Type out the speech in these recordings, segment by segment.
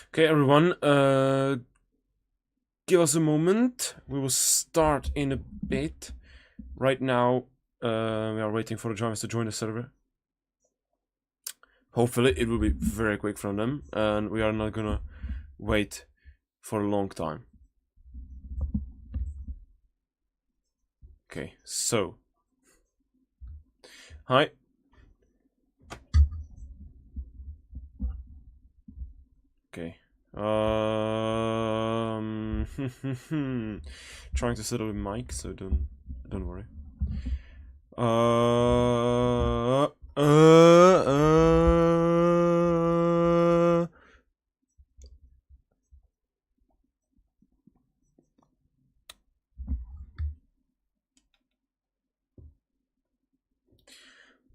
Okay, everyone, give us a moment. We will start in a bit. Right now, we are waiting for the drivers to join the server. Hopefully, it will be very quick from them, and we are not gonna wait for a long time. Okay, so. Hi. Okay. Trying to set up a mic, so don't worry.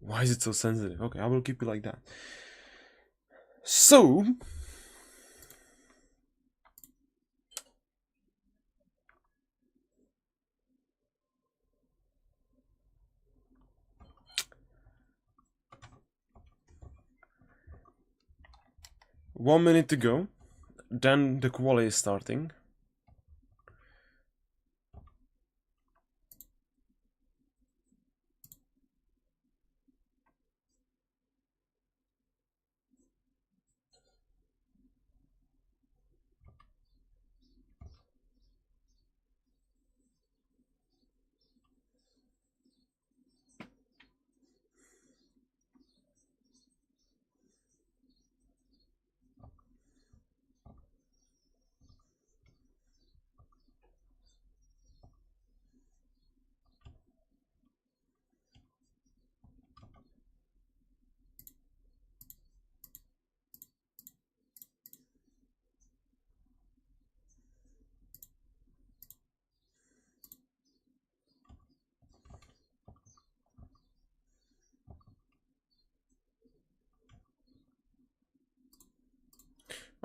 Why is it so sensitive? Okay, I will keep it like that. So. One minute to go, then the quali is starting.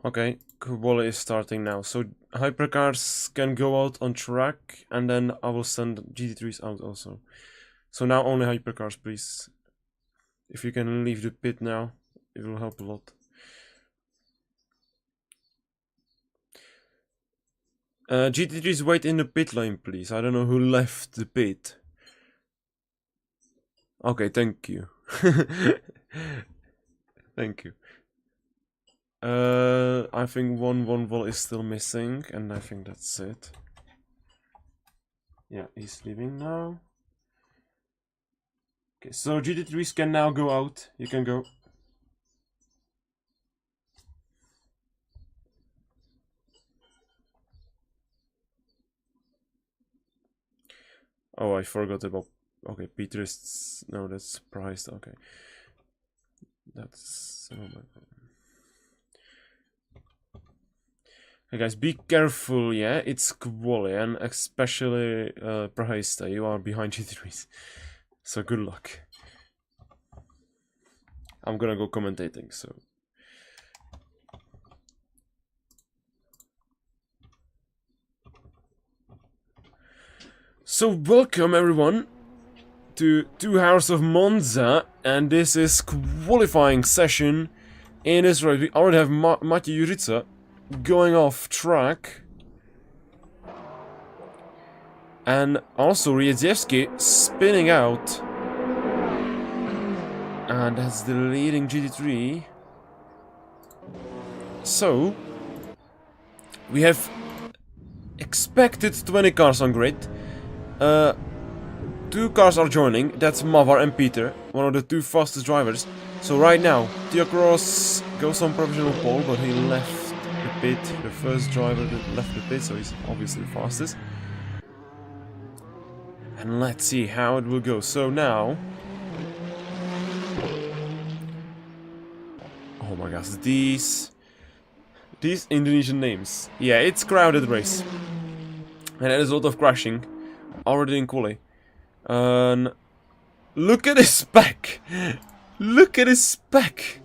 Okay, quali is starting now. So hypercars can go out on track, and then I will send GT3s out also. So now only hypercars, please. If you can leave the pit now, it will help a lot. GT3s wait in the pit lane, please. I don't know who left the pit. Okay, thank you. Thank you. I think one wall is still missing, and I think that's it. Yeah, he's leaving now. Okay, so GT3s can now go out. You can go. Oh, I forgot about. Okay, Peter is. No, that's surprised. Okay. That's. Oh my god. Hey guys, be careful, yeah? It's quali, and especially Prahista, you are behind GT3s. So good luck. I'm gonna go commentating, so. So welcome everyone to 2 hours of Monza, and this is qualifying session in this race. We already have Matej Jurica going off track, and also Riedziewski spinning out, and that's the leading GT3. So we have expected 20 cars on grid. 2 cars are joining, that's Mavar and Peter, one of the 2 fastest drivers. So right now, Theo goes on provisional pole, but he left the pit, the first driver that left the pit, so he's obviously the fastest. And let's see how it will go. So now... Oh my gosh, these Indonesian names. Yeah, it's crowded race. And there's a lot of crashing, already in quali. Look at his spec! Look at his spec!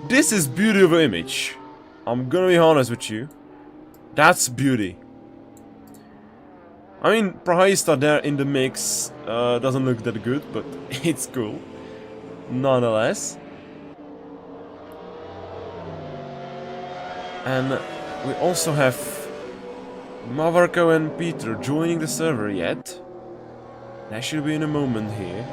This is beautiful image. I'm gonna be honest with you. That's beauty. I mean, Prahista there in the mix doesn't look that good, but it's cool. Nonetheless. And we also have Mavarko and Peter joining the server yet. That should be in a moment here.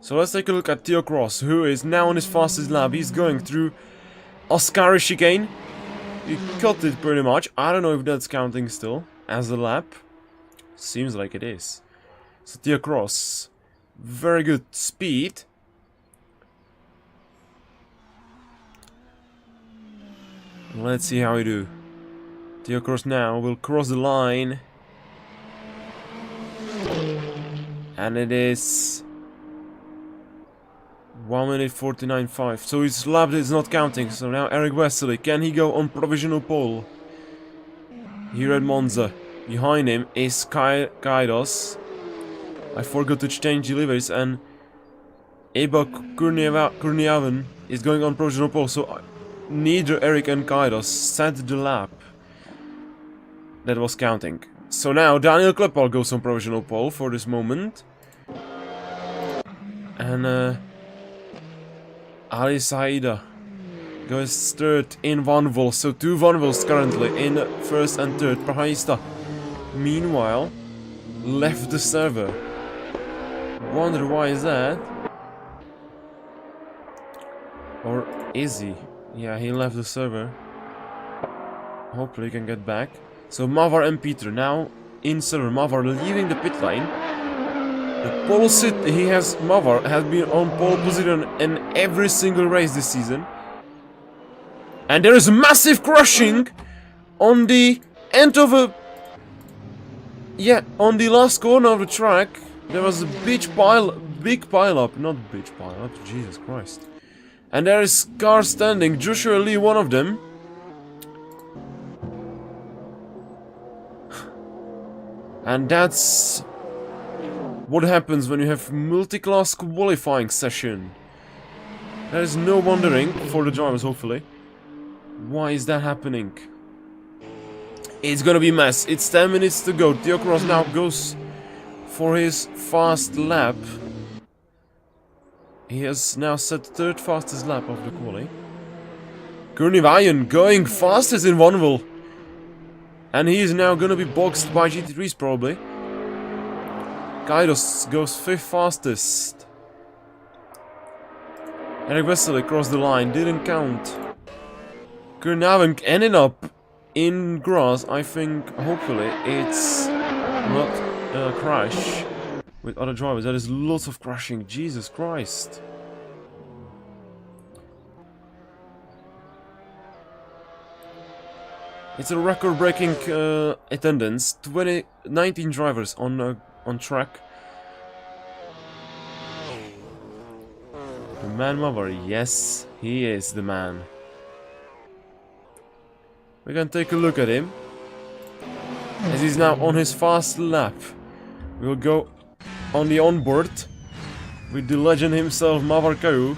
So let's take a look at Theo Cross, who is now on his fastest lap. He's going through Oscari chicane. He cut it pretty much. I don't know if that's counting still as a lap. Seems like it is. So Theo Cross, very good speed. Let's see how we do. Theo Cross now will cross the line. And it is 1 minute 49.5. So his lap is not counting. So now Eric Wesley, can he go on provisional pole? Here at Monza. Behind him is Kairos. I forgot to change deliveries, and Eba Kurniaven is going on provisional pole. So neither Eric and Kairos set the lap that was counting. So now Daniel Kleppel goes on provisional pole for this moment. And Ali Saida goes third in Vanwil. So 2 Vanwils currently in first and third. Prahaista, meanwhile, left the server. Wonder why is that? Or is he? Yeah, he left the server. Hopefully he can get back. So Mavar and Peter now in server. Mavar leaving the pit lane. The pole sit Mavar has been on pole position in every single race this season. And there is massive crushing on the end of a... Yeah, on the last corner of the track. There was a big pile up, not big pile up, Jesus Christ. And there is cars standing, Joshua Lee, one of them. And that's what happens when you have multi-class qualifying session. There is no wondering, for the drivers hopefully, why is that happening. It's gonna be a mess. It's 10 minutes to go. Theo Cross now goes for his fast lap. He has now set third fastest lap of the quali. Kurnivayan going fastest in Vanwil. And he is now gonna be boxed by GT3s probably. Kairos goes 5th fastest. Eric Wesley crossed the line, didn't count. Kurnivayan ended up in grass. I think hopefully it's not a crash with other drivers. There is lots of crashing, Jesus Christ. It's a record-breaking attendance. 19 drivers on track. The man Mavar, yes, he is the man. We can take a look at him as he's now on his fast lap. We will go on the onboard with the legend himself, Mavar Kau,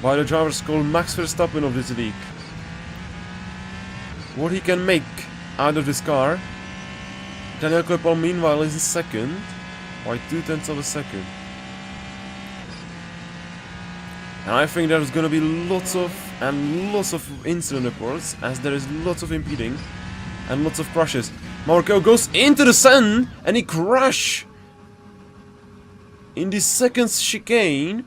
by the drivers called Max Verstappen of this league. What he can make out of this car. Daniel Kleppel meanwhile is in second by 0.2 of a second. And I think there's gonna be lots of incident reports, as there is lots of impeding and lots of crashes. Marco goes into the sun and he crashes in the second chicane.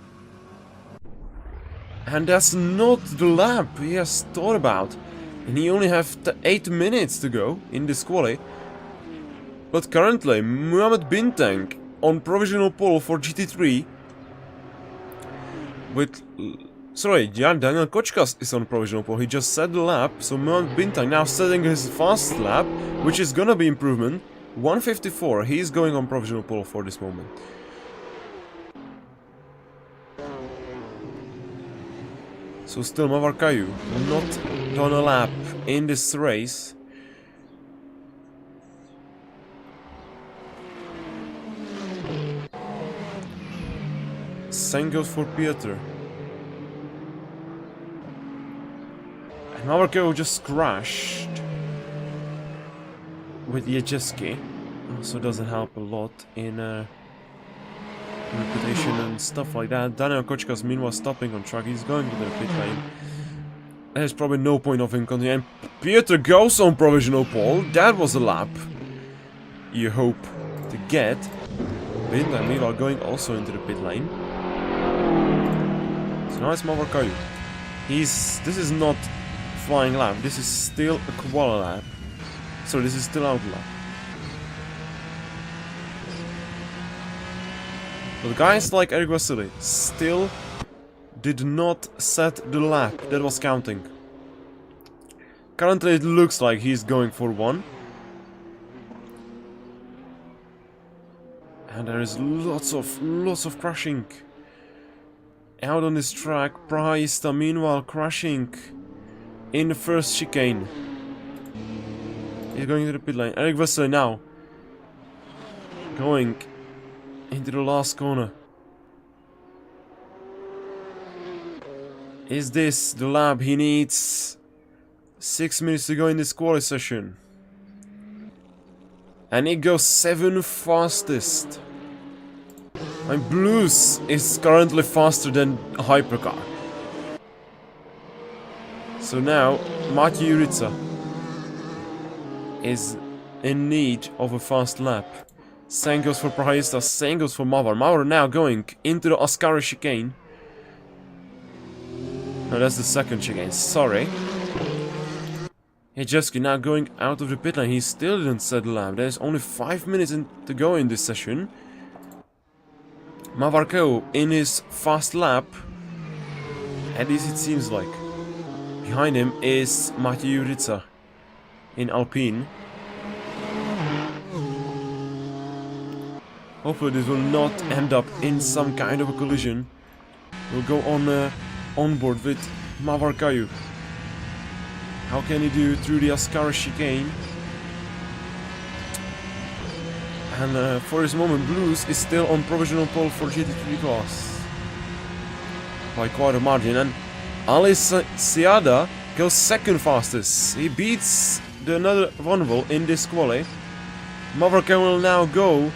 And that's not the lap he has thought about. And he only has 8 minutes to go in this quali. But currently, Mohamed Bintang on provisional pole for GT3. With... Sorry, Daniel Kochkas is on provisional pole. He just set the lap. So Mohamed Bintang now setting his fast lap, which is gonna be improvement. 1:54. He's going on provisional pole for this moment. So still Mavar Kau not done a lap in this race. Same goes for Peter. And Mavar Kau just crashed with Yajeski. Also doesn't help a lot in reputation and stuff like that. Daniel Kochka's meanwhile stopping on track. He's going to the pit lane. There's probably no point of him continuing. And Piotr goes on provisional pole. That was a lap you hope to get. Binda meanwhile going also into the pit lane. So now it's Mavarkayu. This is not flying lap. This is still a quali lap. So this is still out lap. But guys like Eric Vasily still did not set the lap that was counting. Currently it looks like he's going for one. And there is lots of crashing out on this track. Prahaista meanwhile crashing in the first chicane. He's going to the pit lane. Eric Vasily now going into the last corner. Is this the lap he needs? 6 minutes to go in this quali session. And he goes 7th fastest. And Blues is currently faster than Hypercar. So now Matej Jurica is in need of a fast lap. Same goes for Prahaista, same goes for Mavar. Mavar now going into the Ascari chicane. No, that's the second chicane, sorry. Hejeski now going out of the pit lane. He still didn't set the lap. There's only 5 minutes to go in this session. Mavarkeu in his fast lap. At least it seems like. Behind him is Matej Jurica in Alpine. Hopefully this will not end up in some kind of a collision. We'll go on board with Mavarkeu. How can he do through the Ascari chicane? And for this moment, Blues is still on provisional pole for GT3 class by quite a margin. And Aldysia goes second fastest. He beats the another Vonval in this quali. Mavarkeu will now go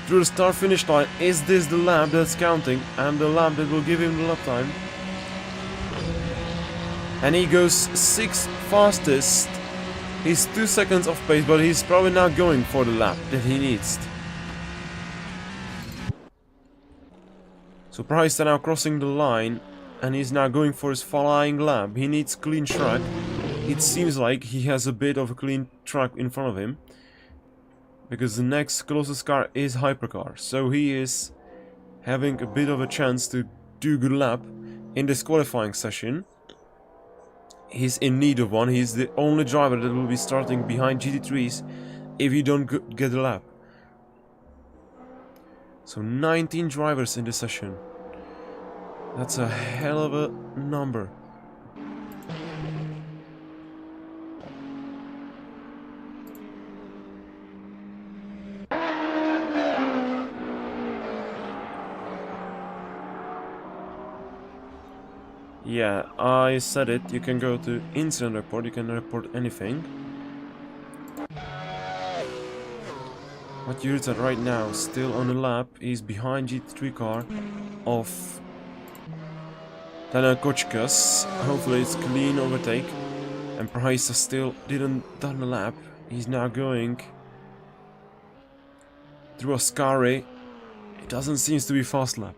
through the start-finish line. Is this the lap that's counting and the lap that will give him the lap time? And he goes 6th fastest. He's 2 seconds off pace, but he's probably not going for the lap that he needs. So Prahaista now crossing the line, and he's now going for his flying lap. He needs clean track. It seems like he has a bit of a clean track in front of him, because the next closest car is Hypercar. So he is having a bit of a chance to do a good lap in this qualifying session. He's in need of one. He's the only driver that will be starting behind GT3s if you don't get the lap. So 19 drivers in this session. That's a hell of a number. Yeah, I said it. You can go to incident report. You can report anything. What you're at right now, still on the lap, is behind GT3 car of Daniel Kochkas. Hopefully it's clean overtake. And Prahaista still didn't done the lap. He's now going through Ascari. It doesn't seem to be fast lap.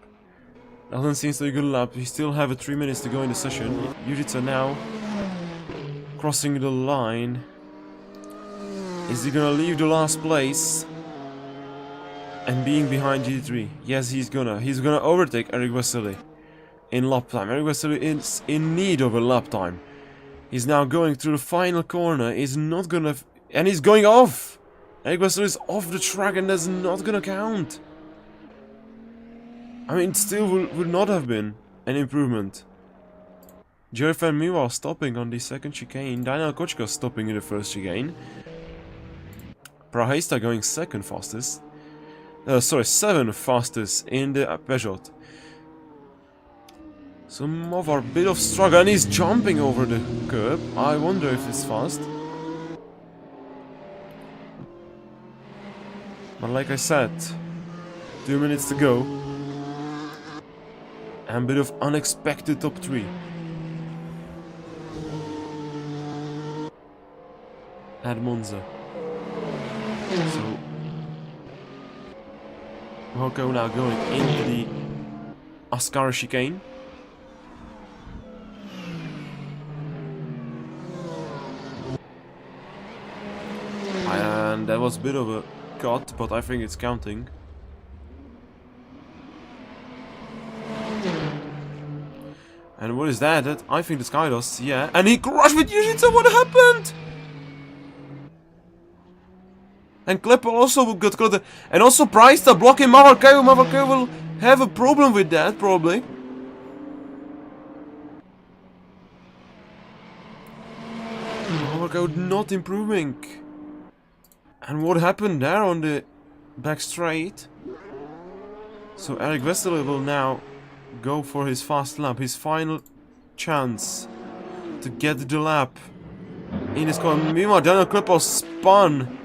Doesn't seem to be a good lap. We still have 3 minutes to go in the session. Jurica now crossing the line. Is he gonna leave the last place and being behind GT3? Yes, he's gonna. He's gonna overtake Eric Vasily in lap time. Eric Vasily is in need of a lap time. He's now going through the final corner. He's not gonna... and he's going off! Eric Vasily is off the track and that's not gonna count. I mean, it still would not have been an improvement. Jerry Van Meewa stopping on the second chicane. Daniel Kochka stopping in the first chicane. Prahaista going second fastest. Sorry, 7th fastest in the Peugeot. Some of our bit of struggle, and he's jumping over the curb. I wonder if it's fast. But like I said, 2 minutes to go. And a bit of unexpected top 3. At Monza. So Marco now going into the Ascara chicane. And that was a bit of a cut, but I think it's counting. And what is that? I think the Skydos, yeah. And he crashed with Yujitsu, what happened? And Clipper also got caught. And also Price blocking Mavarkeo. Mavarkeo will have a problem with that, probably. Mavarkeo not improving. And what happened there on the back straight? So Eric Westerle will now go for his fast lap, his final chance to get the lap in his car. Meanwhile, Daniel Clipper spun.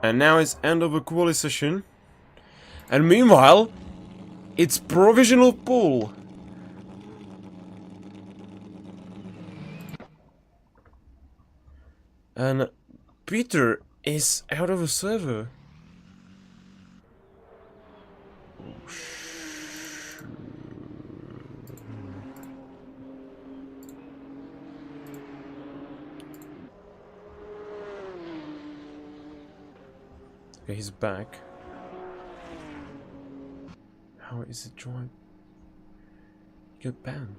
And now it's end of a quali session. And meanwhile, it's provisional pole. And Peter is out of a server. Okay, he's back. How is it joined? You got banned.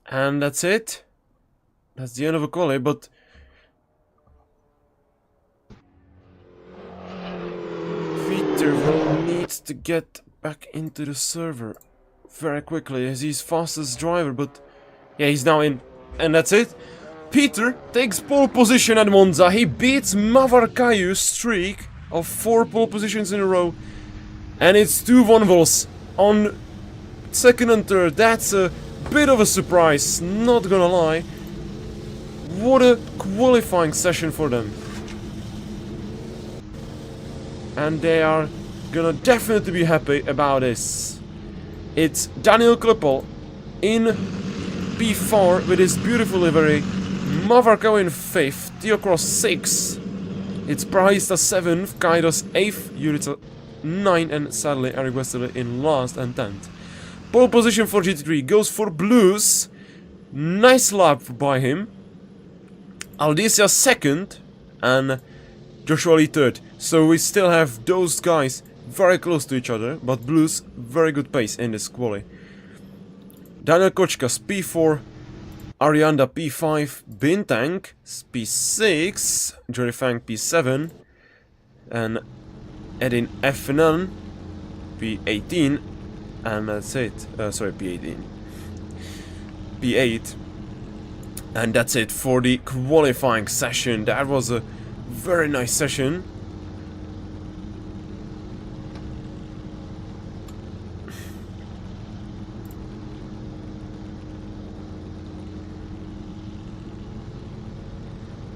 And that's it. That's the end of a quali, but Peter will need to get back into the server very quickly as he's fastest driver, but yeah, he's now in. And that's it. Peter takes pole position at Monza. He beats Mavarkayo's streak of 4 pole positions in a row. And it's 2 Vonvols on second and third. That's a bit of a surprise, not gonna lie. What a qualifying session for them. And they are gonna definitely be happy about this. It's Daniel Klippel in P4 with his beautiful livery. Mavarko in 5th, Theo Cross 6th. It's Prahista 7th, Kaidos 8th, Jurica 9th, and sadly Eric Westerle in last and 10th. Pole position for GT3 goes for Blues. Nice lap by him. Aldysia 2nd, and Joshua Lee third. So we still have those guys very close to each other, but Blues very good pace in this quali. Daniel Kochkas P4, Arianda P5, Bintang P6, Jory Fang P7, and Edin FNN P18, and that's it. Sorry, P18. P8. And that's it for the qualifying session. That was a very nice session.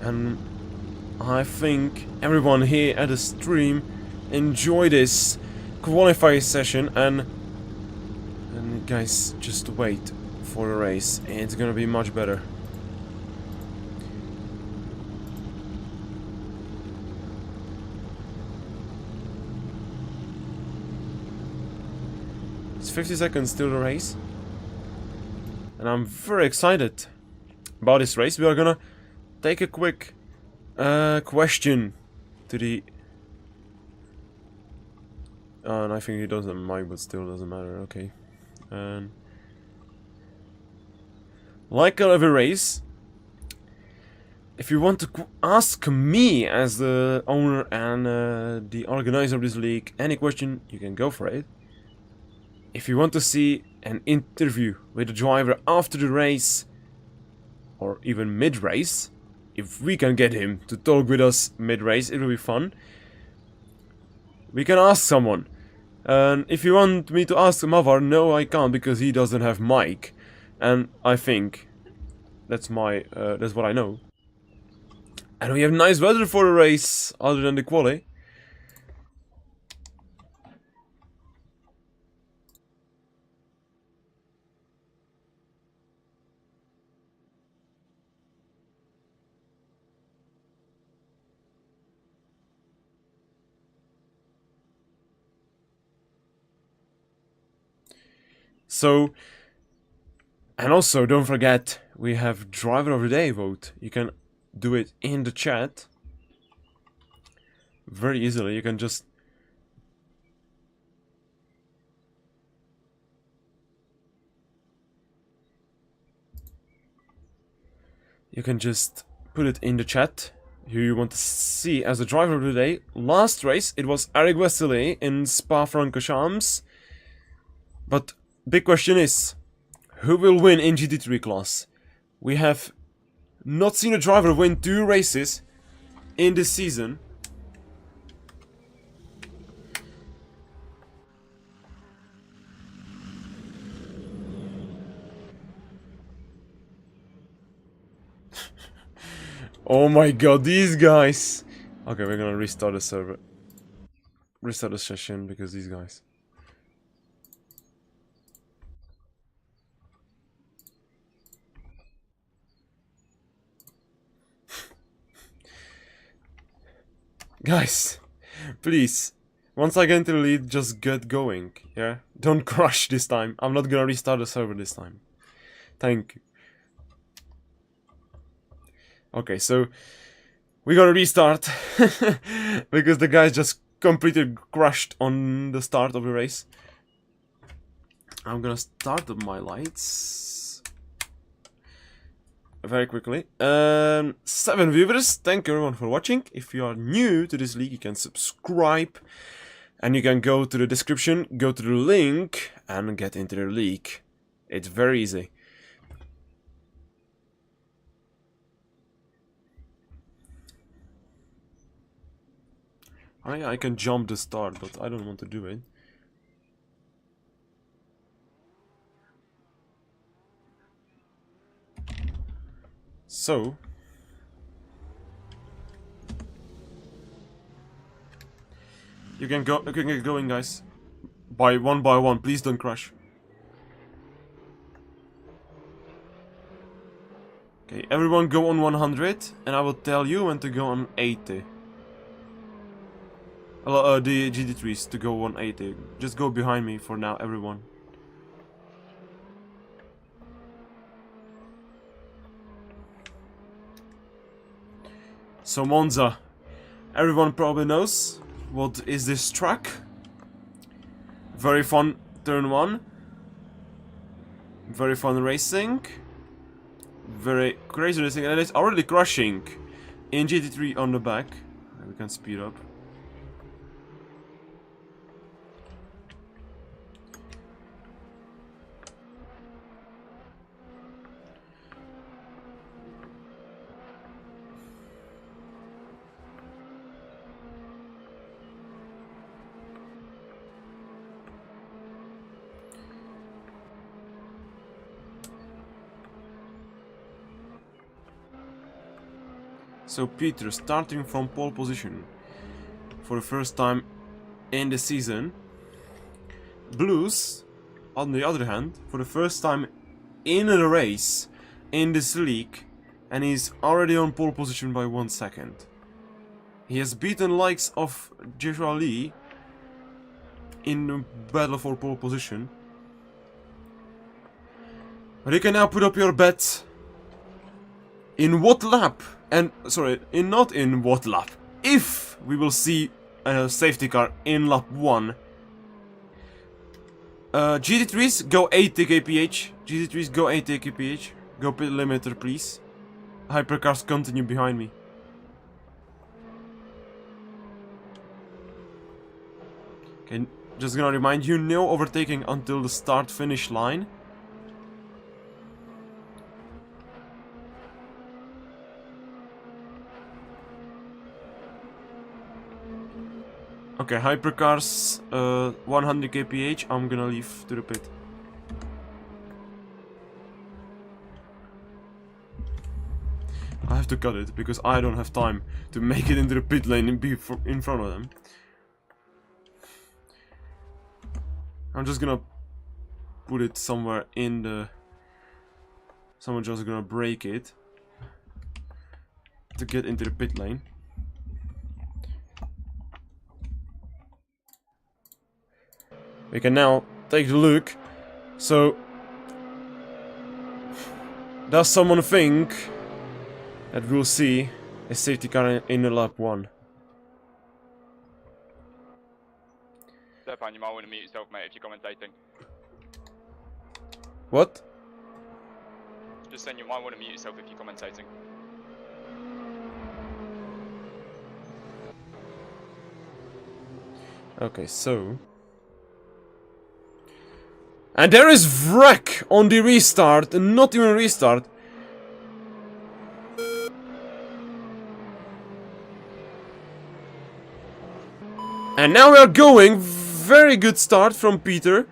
And I think everyone here at the stream enjoyed this qualifying session, and guys, just wait for the race. It's gonna be much better. It's 50 seconds till the race, and I'm very excited about this race. We are gonna take a quick question to the... and I think he doesn't mind, but still doesn't matter. Okay. And like every race, if you want to ask me as the owner and the organizer of this league any question, you can go for it. If you want to see an interview with the driver after the race, or even mid-race, if we can get him to talk with us mid-race, it will be fun. We can ask someone. And if you want me to ask Mavar, no, I can't, because he doesn't have mic. And I think that's that's what I know. And we have nice weather for the race, other than the quali. So, and also don't forget, we have Driver of the Day vote. You can do it in the chat very easily. You can just put it in the chat who you want to see as the Driver of the Day. Last race it was Eric Wesley in Spa-Francorchamps, but big question is, who will win in GT3 class? We have not seen a driver win 2 races in this season. Oh my god, these guys! Okay, we're gonna restart the server. Restart the session because these guys. Guys, please, once I get into the lead, just get going, yeah? Don't crush this time. I'm not gonna restart the server this time. Thank you. Okay, so we gotta restart because the guys just completely crashed on the start of the race. I'm gonna start up my lights very quickly. 7 viewers, thank you everyone for watching. If you are new to this league, you can subscribe and you can go to the description, go to the link and get into the league. It's very easy. I can jump the start, but I don't want to do it. So you can get going, guys. By one, please don't crash. Okay, everyone go on 100, and I will tell you when to go on 80. The GT3s to go on 80. Just go behind me for now, everyone. So Monza, Everyone probably knows what is this track. Very fun turn 1. Very fun racing. Very crazy racing, and it's already crashing in GT3 on the back. We can speed up. So Peter starting from pole position for the first time in the season. Blues, on the other hand, for the first time in a race in this league, and he's already on pole position by 1 second. He has beaten likes of Joshua Lee in the battle for pole position. But you can now put up your bet in what lap, and sorry, not in what lap, if we will see a safety car in lap 1. GT3s go 80 kph, GT3s go 80 kph, go pit limiter please. Hypercars continue behind me. Okay, just gonna remind you, no overtaking until the start finish line. Okay, Hypercars, 100 kph, I'm gonna leave to the pit. I have to cut it, because I don't have time to make it into the pit lane and be in front of them. I'm just gonna put it somewhere in the... Someone just gonna break it to get into the pit lane. We can now take a look. So, does someone think that we'll see a safety car in the lap 1? Stefan, you might want to mute yourself, mate, if you're commentating. What? Just saying, you might want to mute yourself if you're commentating. Okay, so... And there is wreck on the restart, and not even restart. And now we are going, very good start from Peter.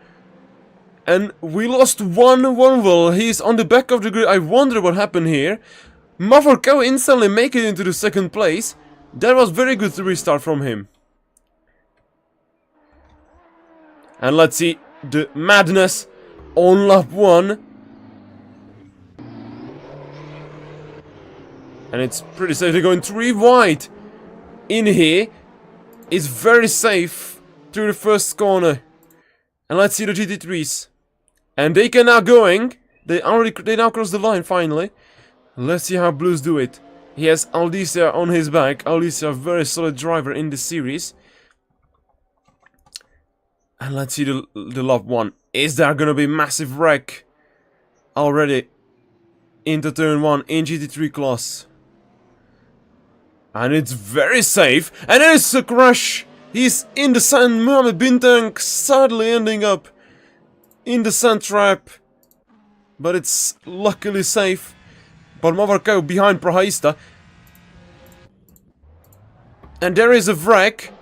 And we lost one wheel, he's on the back of the grid, I wonder what happened here. Mavorko instantly make it into the second place. That was very good restart from him. And let's see the madness on lap 1. And it's pretty safe. They're going 3 wide in here. It's very safe through the first corner. And let's see the GT3s. And they can now going. They now cross the line finally. Let's see how Blues do it. He has Aldysia on his back. Aldysia, a very solid driver in this series. And let's see the lap 1. Is there gonna be massive wreck already into turn 1 in GT3 class? And it's very safe. And it's a crash. He's in the sand. Mohamed Bintang sadly ending up in the sand trap. But it's luckily safe. But Mavorko behind Prahaista. And there is a wreck.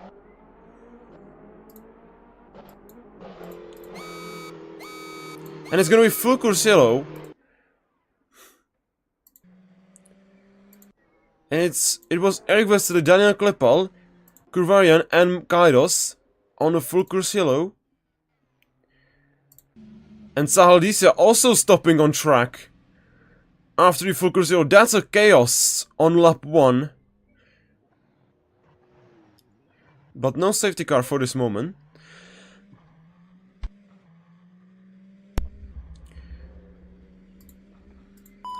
And it's gonna be full course yellow. And it was Eric Westerly, Daniel Klepal, Kurvarian and Kairos on a full course yellow. And Sahaldisia also stopping on track after the full course yellow. That's a chaos on lap 1. But no safety car for this moment.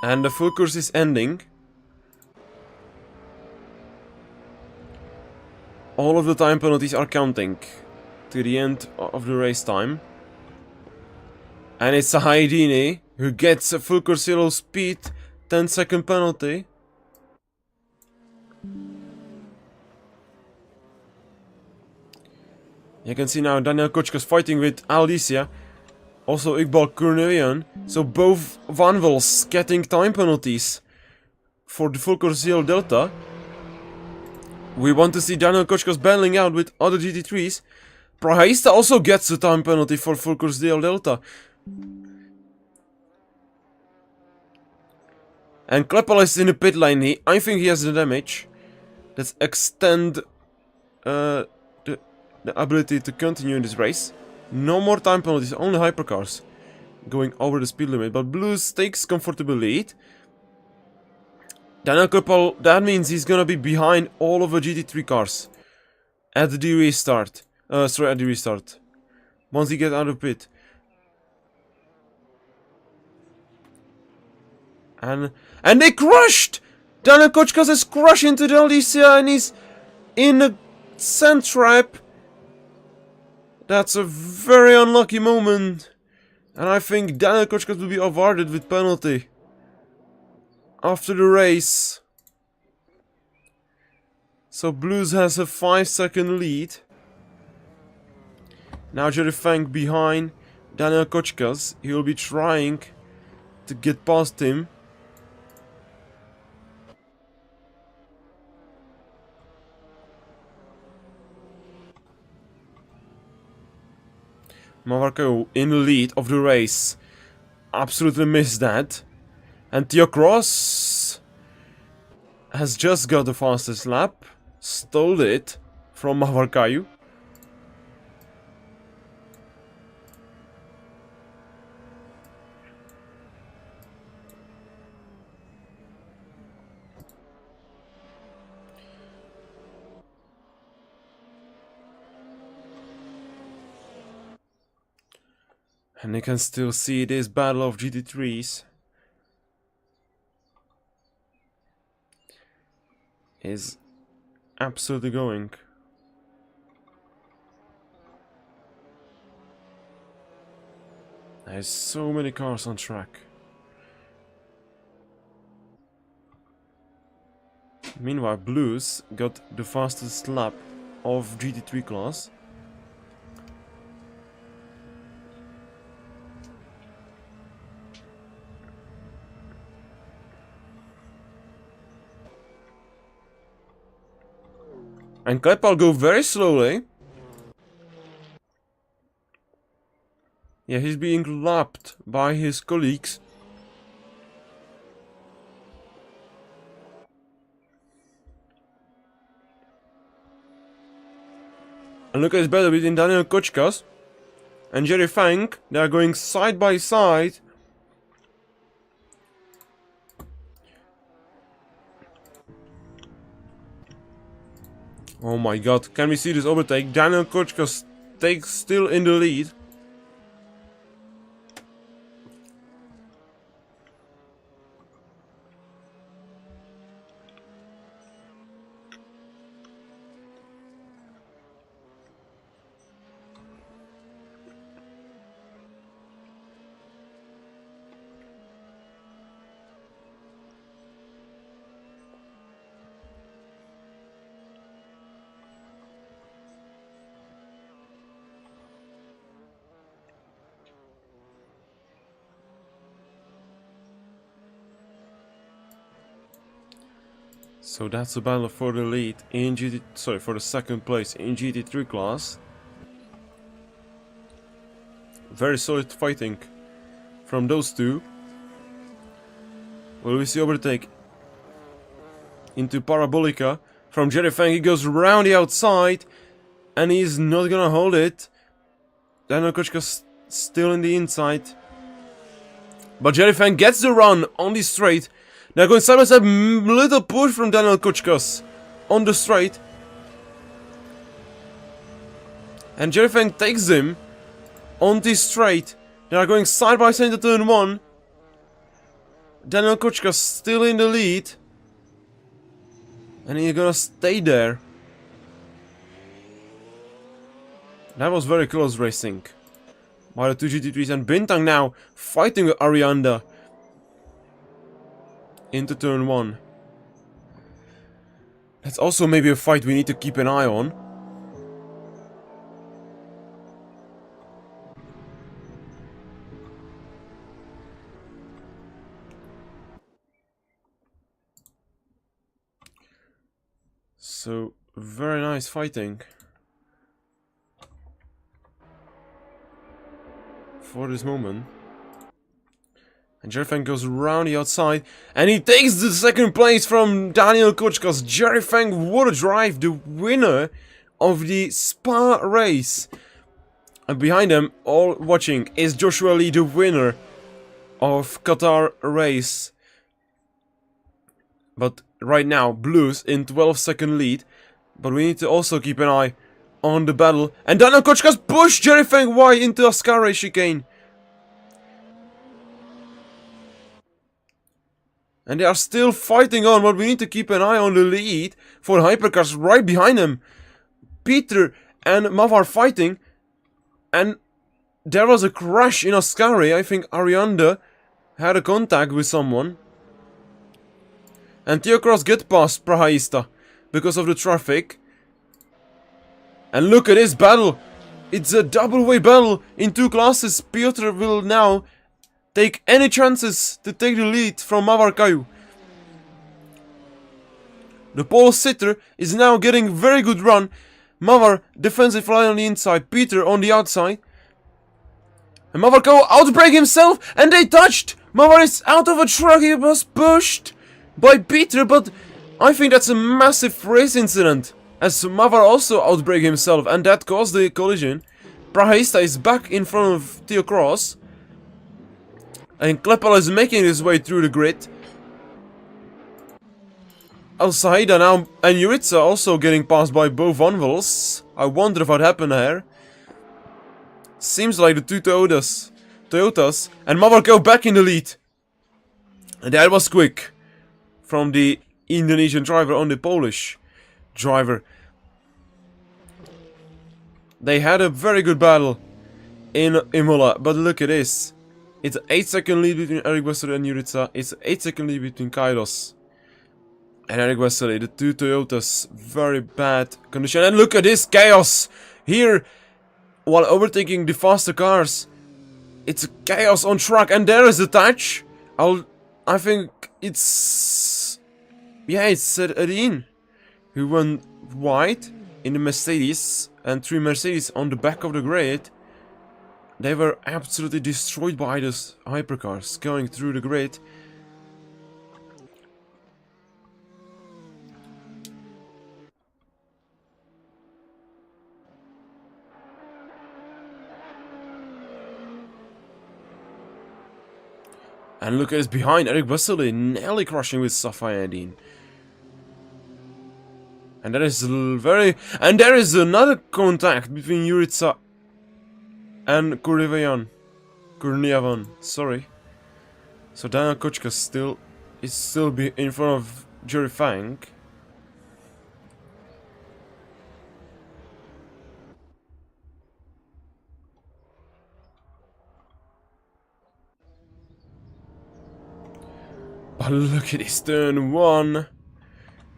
And the full course is ending. All of the time penalties are counting to the end of the race time. And it's a Haidini who gets a full Corsa speed 10-second penalty. You can see now Daniel Kochka's fighting with Aldysia. Also Iqbal Kurnian. So both Vanwels getting time penalties for the full Corsa Delta. We want to see Daniel Kochka's battling out with other GT3s. Prahaista also gets a time penalty for full Corsa Delta. And Kleppel is in the pit lane. I think he has the damage. Let's extend the ability to continue in this race. No more time penalties, only hypercars going over the speed limit. But Blues takes comfortable lead. Daniel Kleppel, that means he's gonna be behind all of the GT3 cars at the restart. At the restart. Once he gets out of pit. And they crushed! Daniel Kochkas is crushed into the Aldysia and he's in a sand trap. That's a very unlucky moment. And I think Daniel Kochkas will be awarded with penalty after the race. So Blues has a 5-second lead. Now Jerry Fang behind Daniel Kochkas. He will be trying to get past him. Mavarko in the lead of the race. Absolutely missed that. And Theo Cross has just got the fastest lap. Stole it from Mavarkayu. And you can still see this battle of GT3s is absolutely going. There's so many cars on track. Meanwhile, Blues got the fastest lap of GT3 class. And Kleppel go very slowly. Yeah, he's being lapped by his colleagues. And look at this battle between Daniel Kochkas and Jerry Fang. They are going side by side. Oh my god, can we see this overtake? Daniel Kochkas takes still in the lead. So that's a battle for the lead in for the second place in GT3 class. Very solid fighting from those two. Will we see overtake into Parabolica from Jerry Fang? He goes around the outside and he's not gonna hold it. Daniel Kochka's still in the inside. But Jerry Fang gets the run on the straight. They're going side by side, little push from Daniel Kochkas on the straight. And Jerry Fang takes him on the straight. They are going side by side into turn 1. Daniel Kochkas still in the lead. And he's gonna stay there. That was very close racing by the two GT3s, and Bintang now fighting with Arianda into turn 1. That's also maybe a fight we need to keep an eye on. So, very nice fighting for this moment. And Jerry Fang goes around the outside, and he takes the second place from Daniel Kochkas. Jerry Fang would drive the winner of the Spa race. And behind them, all watching, is Joshua Lee, the winner of Qatar race. But right now, Blues in 12-second lead. But we need to also keep an eye on the battle. And Daniel Kochkas pushed Jerry Fang wide into a Ascari chicane. And they are still fighting on, but we need to keep an eye on the lead for Hypercars right behind them. Peter and Mav are fighting. And there was a crash in Ascari. I think Arianda had a contact with someone. And Theo Cross get past Prahaista because of the traffic. And look at this battle. It's a double-way battle in 2 classes. Piotr will now take any chances to take the lead from Mavar Kayu. The pole sitter is now getting very good run. Mavar defensive line on the inside, Peter on the outside. And Mavar Kayu outbrake himself, and they touched! Mavar is out of a truck, he was pushed by Peter, but I think that's a massive race incident, as Mavar also outbrake himself, and that caused the collision. Prahaista is back in front of Theo Cross. And Klepala is making his way through the grid. Al Saida now and Yuritsa also getting passed by both Vanvels. I wonder what happened here. Seems like the two Toyotas. And Mavar go back in the lead. And that was quick from the Indonesian driver on the Polish driver. They had a very good battle in Imola, but look at this. It's an 8-second lead between Eric Wesley and Yuritsa. It's an 8-second lead between Kairos and Eric Wesley. The two Toyotas, very bad condition. And look at this chaos here while overtaking the faster cars. It's a chaos on track, and there is a touch. I think it's... yeah, it's Adin who went wide in the Mercedes, and 3 Mercedes on the back of the grid. They were absolutely destroyed by those hypercars going through the grid. And look at this behind, Eric Wesley nearly crashing with Safayadin. And that is very... and there is another contact between Yuritsa and Kurniavan, sorry. So Daniel Kochka is still in front of Jerry Fang. But look at this turn 1.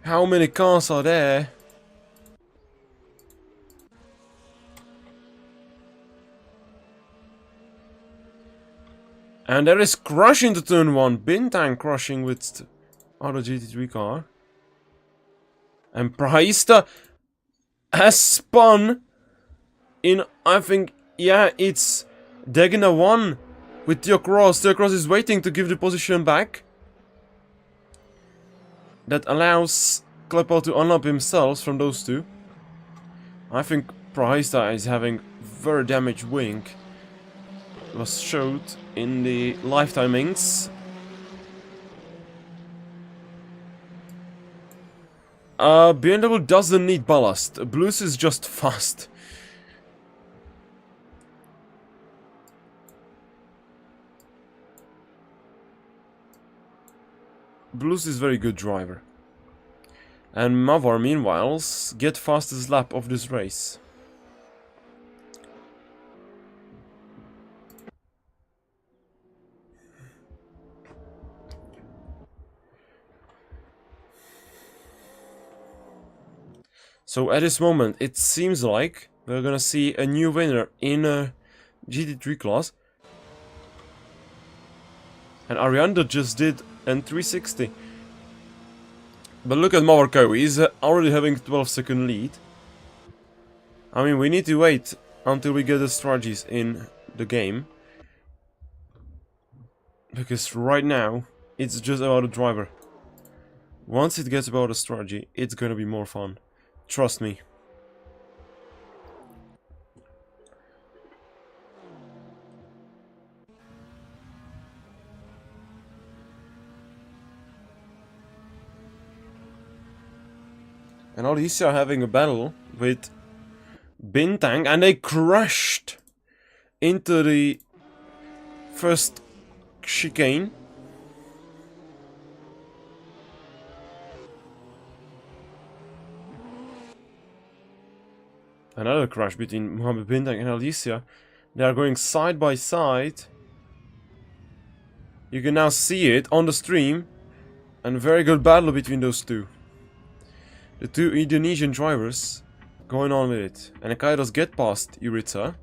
How many cars are there? And there is crash into turn 1. Bintang crashing with the other GT3 car. And Prahaista has spun in, I think, yeah, it's Degna 1 with Theo Cross. Theo Cross is waiting to give the position back. That allows Klepel to unlock himself from those two. I think Prahaista is having very damaged wing. It was showed in the live timings. BMW doesn't need ballast. Blues is just fast. Blues is very good driver. And Mavar, meanwhile, get fastest lap of this race. So at this moment, it seems like we're gonna see a new winner in a GT3 class. And Arianda just did an 360. But look at Marco, he's already having 12-second lead. I mean, we need to wait until we get the strategies in the game. Because right now, it's just about a driver. Once it gets about a strategy, it's gonna be more fun. Trust me. And Aldysia having a battle with Bintang, and they crashed into the first chicane. Another crash between Mohammed Bintang and Aldysia. They are going side by side. You can now see it on the stream. And a very good battle between those two. The two Indonesian drivers going on with it. And Kairos get past Yuritsa.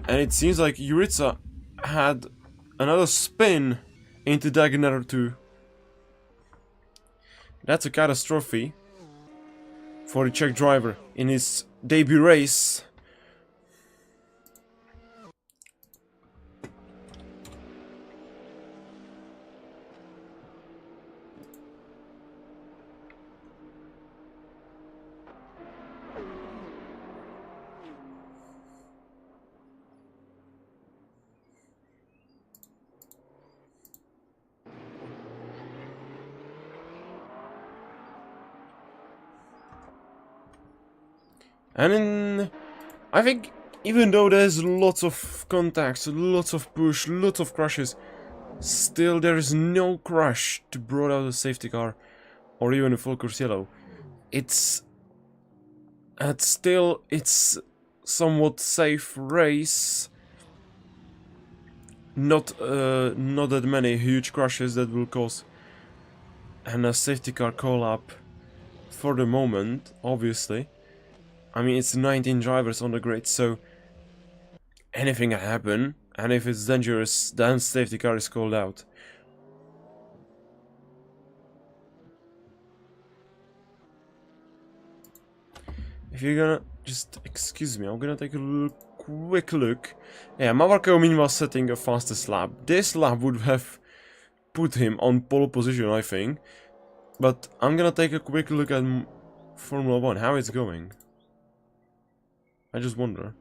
And it seems like Yuritsa had another spin into Dagener 2. That's a catastrophe for the Czech driver in his debut race. And I think even though there's lots of contacts, lots of push, lots of crashes, still there is no crash to brought out a safety car or even a full course yellow. It's somewhat safe race. Not that many huge crashes that will cause and a safety car call up for the moment, obviously. I mean, it's 19 drivers on the grid, so anything can happen, and if it's dangerous, then safety car is called out. If you're gonna just excuse me, I'm gonna take a quick look. Yeah, Mavarko meanwhile setting a fastest lap. This lap would have put him on pole position, I think. But I'm gonna take a quick look at Formula 1, how it's going. I just wonder.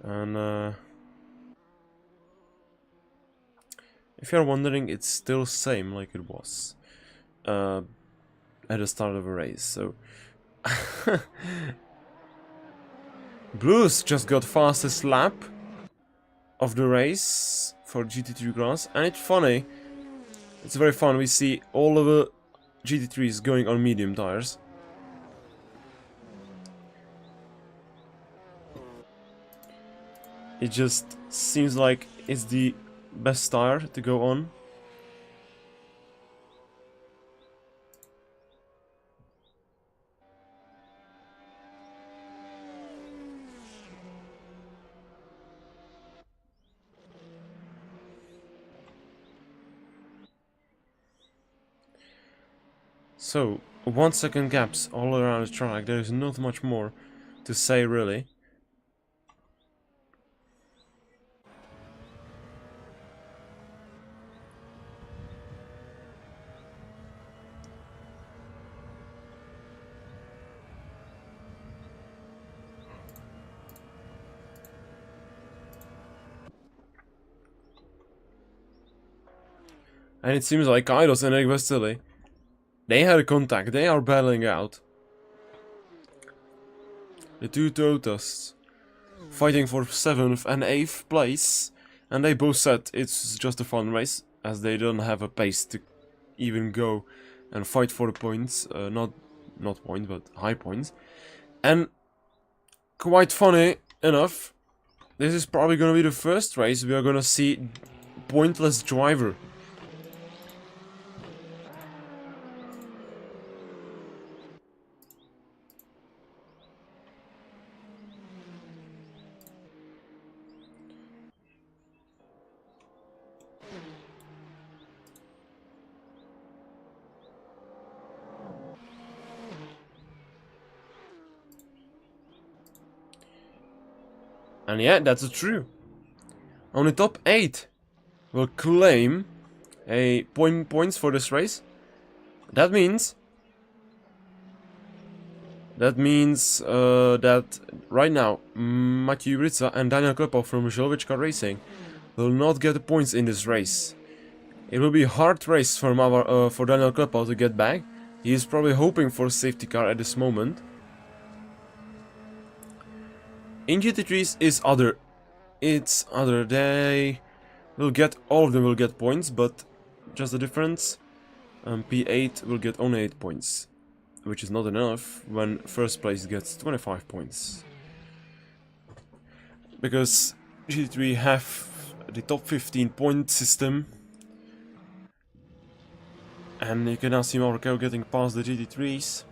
And if you're wondering, it's still same like it was at the start of a race. So Blues just got fastest lap of the race for GT3 class, and it's funny. It's very fun. We see all of the GT3s going on medium tires. It just seems like it's the best tire to go on. So, 1 second gaps all around the track. There's not much more to say, really. And it seems like Kairos and Eric Westerly, they had a contact, they are battling out. The two Toyotas fighting for 7th and 8th place, and they both said it's just a fun race, as they don't have a pace to even go and fight for the points, not not points, but high points. And quite funny enough, this is probably gonna be the first race we are gonna see pointless driver. And yeah, that's true. Only top 8 will claim a points for this race. That means that right now Matthew Ritza and Daniel Kleppel from Car Racing will not get the points in this race. It will be a hard race for Daniel Kleppel to get back. He is probably hoping for a safety car at this moment. In GT3s is other. It's other. They will get, all of them will get points, but just the difference. P8 will get only 8 points, which is not enough when first place gets 25 points. Because GT3 have the top 15 point system. And you can now see Marco getting past the GT3s.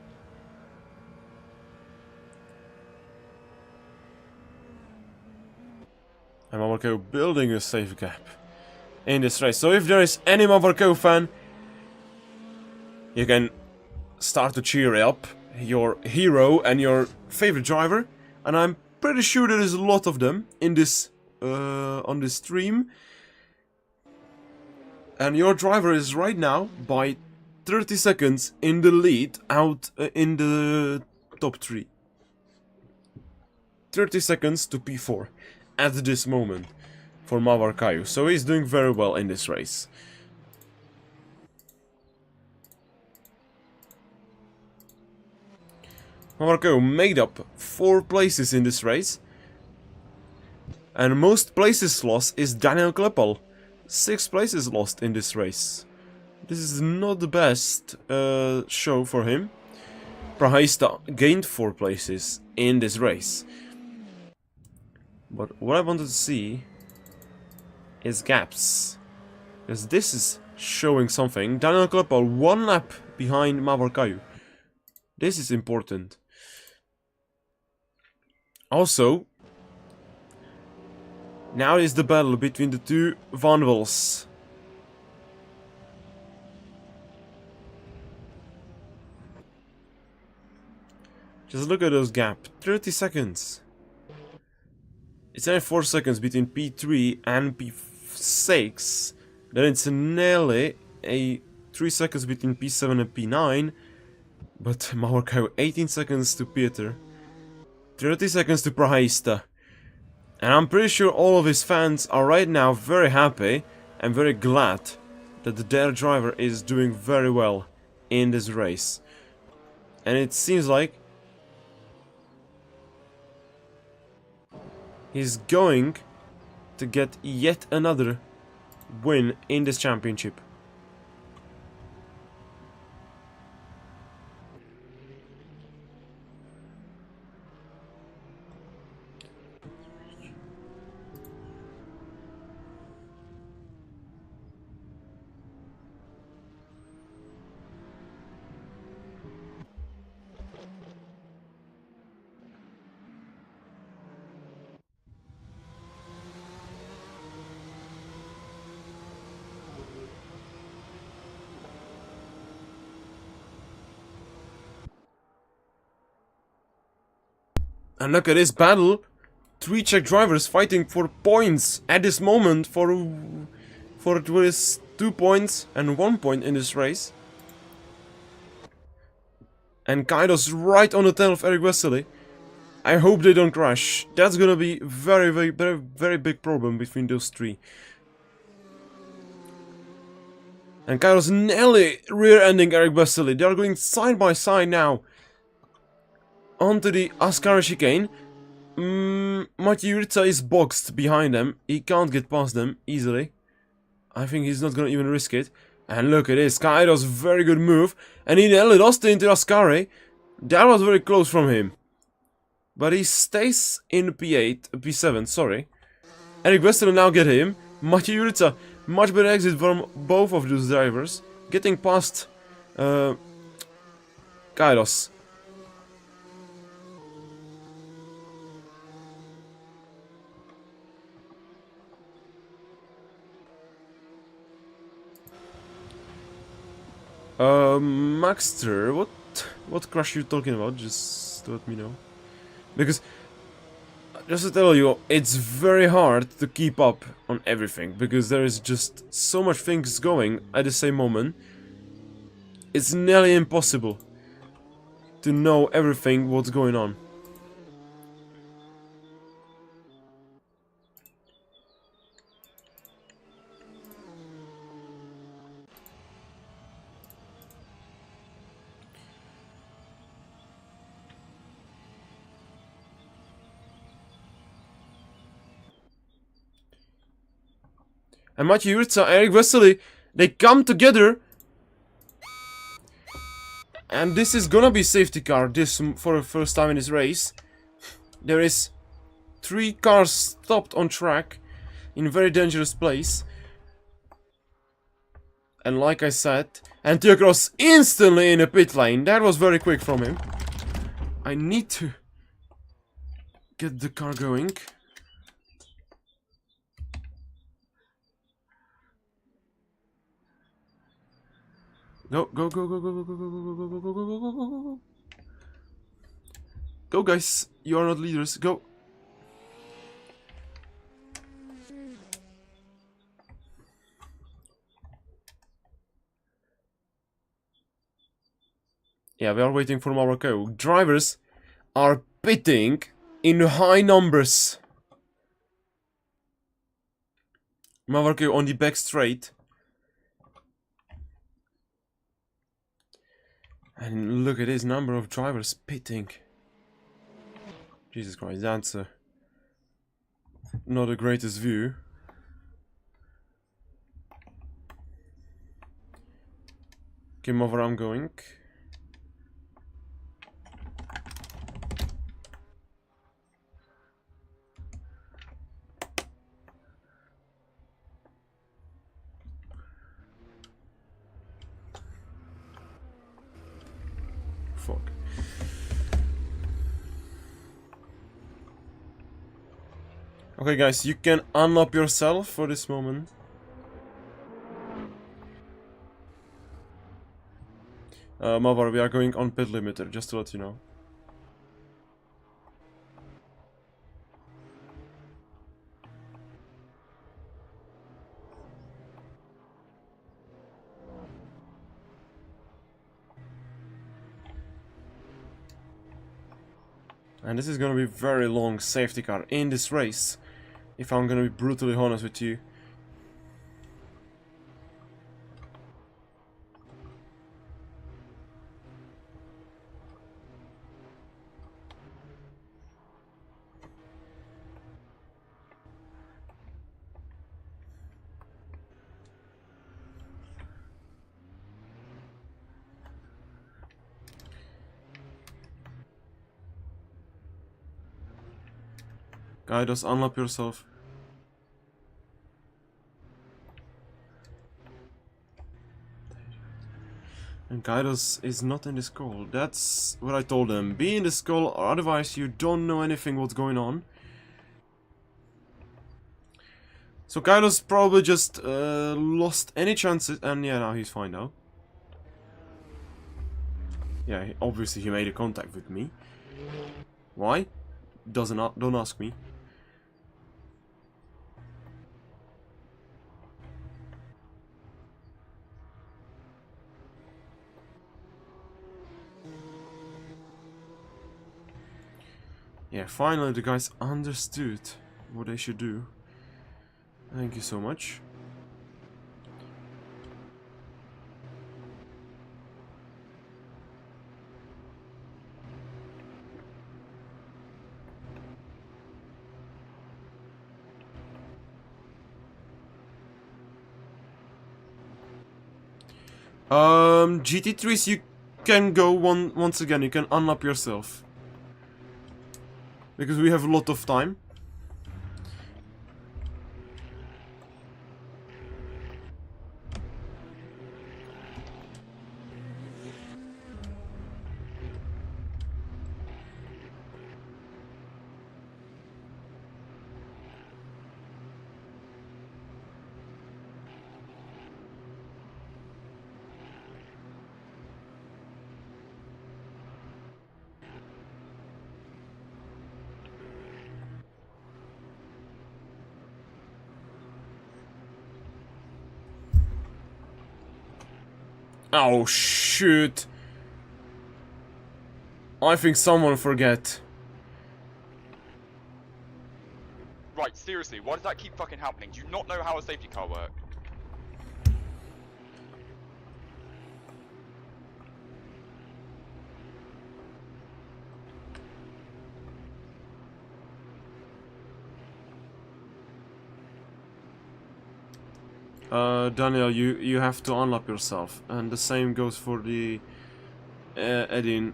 And Marco building a safe gap in this race. So if there is any Marco fan, you can start to cheer up your hero and your favorite driver. And I'm pretty sure there is a lot of them in this on this stream. And your driver is right now by 30 seconds in the lead out in the top 3. 30 seconds to P4 at this moment for Mavor Kayu. So he's doing very well in this race. Mavor Kayu made up 4 places in this race. And most places lost is Daniel Kleppel. 6 places lost in this race. This is not the best show for him. Prahaista gained 4 places in this race. But what I wanted to see is gaps. Because this is showing something. Daniel Kleppel 1 lap behind Mavor Kayu. This is important. Also, now is the battle between the two Vanwels. Just look at those gaps. 30 seconds. It's only 4 seconds between P3 and P6. Then it's nearly a 3 seconds between P7 and P9. But Mavor Kayu 18 seconds to Peter. 30 seconds to Prahaista. And I'm pretty sure all of his fans are right now very happy and very glad that their driver is doing very well in this race. And it seems like he's going to get yet another win in this championship. And look at this battle. 3 Czech drivers fighting for points at this moment for this 2 points and 1 point in this race. And Kaido's right on the tail of Eric Wesley. I hope they don't crash. That's gonna be very big problem between those 3. And Kaido's nearly rear-ending Eric Wesley. They are going side by side now. Onto the Ascari chicane. Matthew Ritza is boxed behind them. He can't get past them easily. I think he's not gonna even risk it. And look at this, Kaido's very good move. And he nearly lost it into Ascari. That was very close from him. But he stays in P8, P7, sorry. Eric Westerlo now get him. Mathieu Jurica, much better exit from both of those drivers. Getting past Kairos. Maxter, what crash are you talking about? Just let me know. Because, just to tell you, it's very hard to keep up on everything. Because there is just so much things going at the same moment. It's nearly impossible to know everything what's going on. And Mathieu Jurica and Eric Westerly, they come together. And this is gonna be safety car this for the first time in this race. There is 3 cars stopped on track in a very dangerous place. And like I said, and Theo Cross instantly in a pit lane. That was very quick from him. I need to get the car going. Go, go, go, go, go, go, go, go, go, go, go, go, go, go, go, go. Go, guys. You are not leaders. Go. Yeah, we are waiting for Morocco. Drivers are pitting in high numbers. Morocco on the back straight. And look at this number of drivers pitting. Jesus Christ, that's not the greatest view. Game over, I'm going. Fuck. Okay, guys, you can unlock yourself for this moment. Mavar, we are going on pit limiter, just to let you know. And this is gonna be very long safety car in this race, if I'm gonna be brutally honest with you. Guy, just unlock yourself. And Kairos is not in this call. That's what I told him. Be in this call, or otherwise you don't know anything what's going on. So Kairos probably just lost any chances, and yeah, now he's fine now. Yeah, obviously he made a contact with me. Why? Don't ask me. Yeah, finally the guys understood what they should do. Thank you so much. GT3s, you can go once again. You can unlap yourself. Because we have a lot of time. Oh, shoot. I think someone forget. Right, seriously, why does that keep fucking happening? Do you not know how a safety car works? Daniel, you have to unlock yourself, and the same goes for the Edin.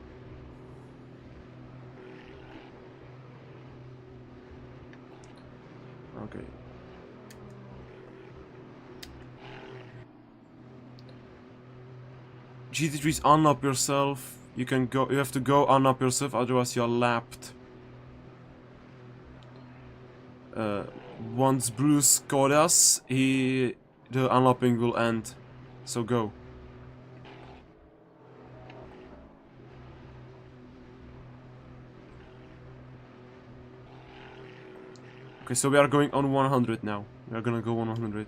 Okay. GT3's unlock yourself. You can go. You have to go unlock yourself, otherwise you're lapped. Once Bruce caught us, the unlopping will end. So go. Okay, so we are going on 100 now. We are gonna go 100.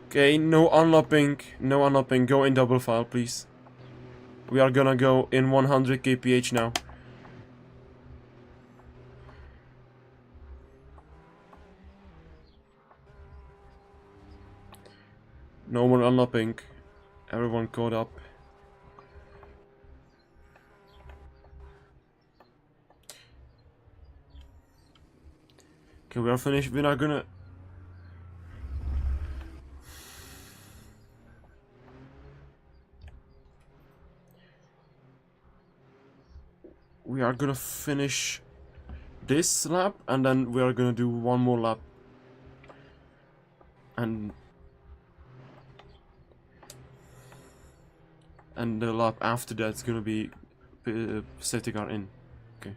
Okay, no unlopping, go in double file, please. We are gonna go in 100 kph now. No more unlopping. Everyone caught up. Okay, we are finished. We're not gonna... We are gonna finish this lap, and then we are gonna do one more lap. And the lap after that's gonna be safety car in. Okay.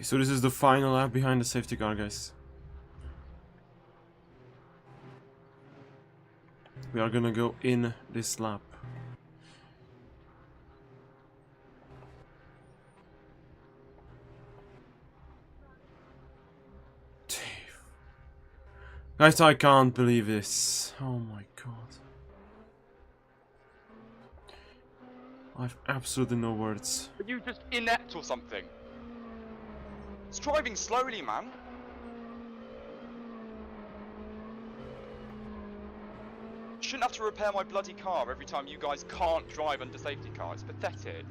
So this is the final lap behind the safety car, guys. We are gonna go in this lap. Guys, I can't believe this. Oh my god. I've absolutely no words. Are you just inept or something? It's driving slowly, man. Shouldn't have to repair my bloody car every time you guys can't drive under safety car. It's pathetic.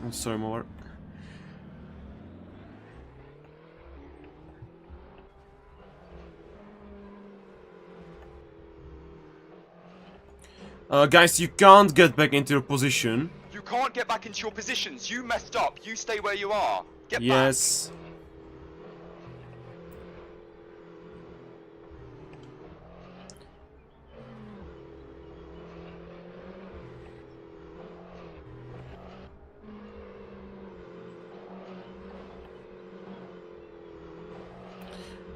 I'm sorry, more. Guys, you can't get back into your position. You can't get back into your positions. You messed up. You stay where you are. Get back. Yes.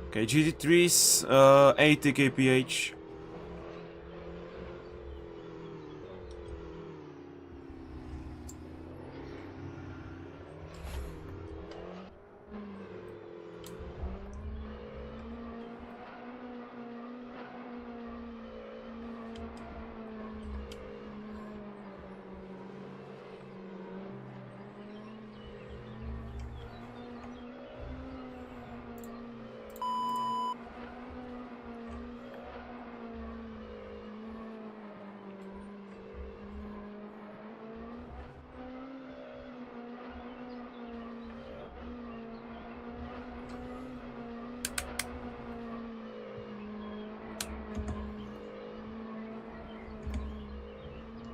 Okay, GT3's 80 kph.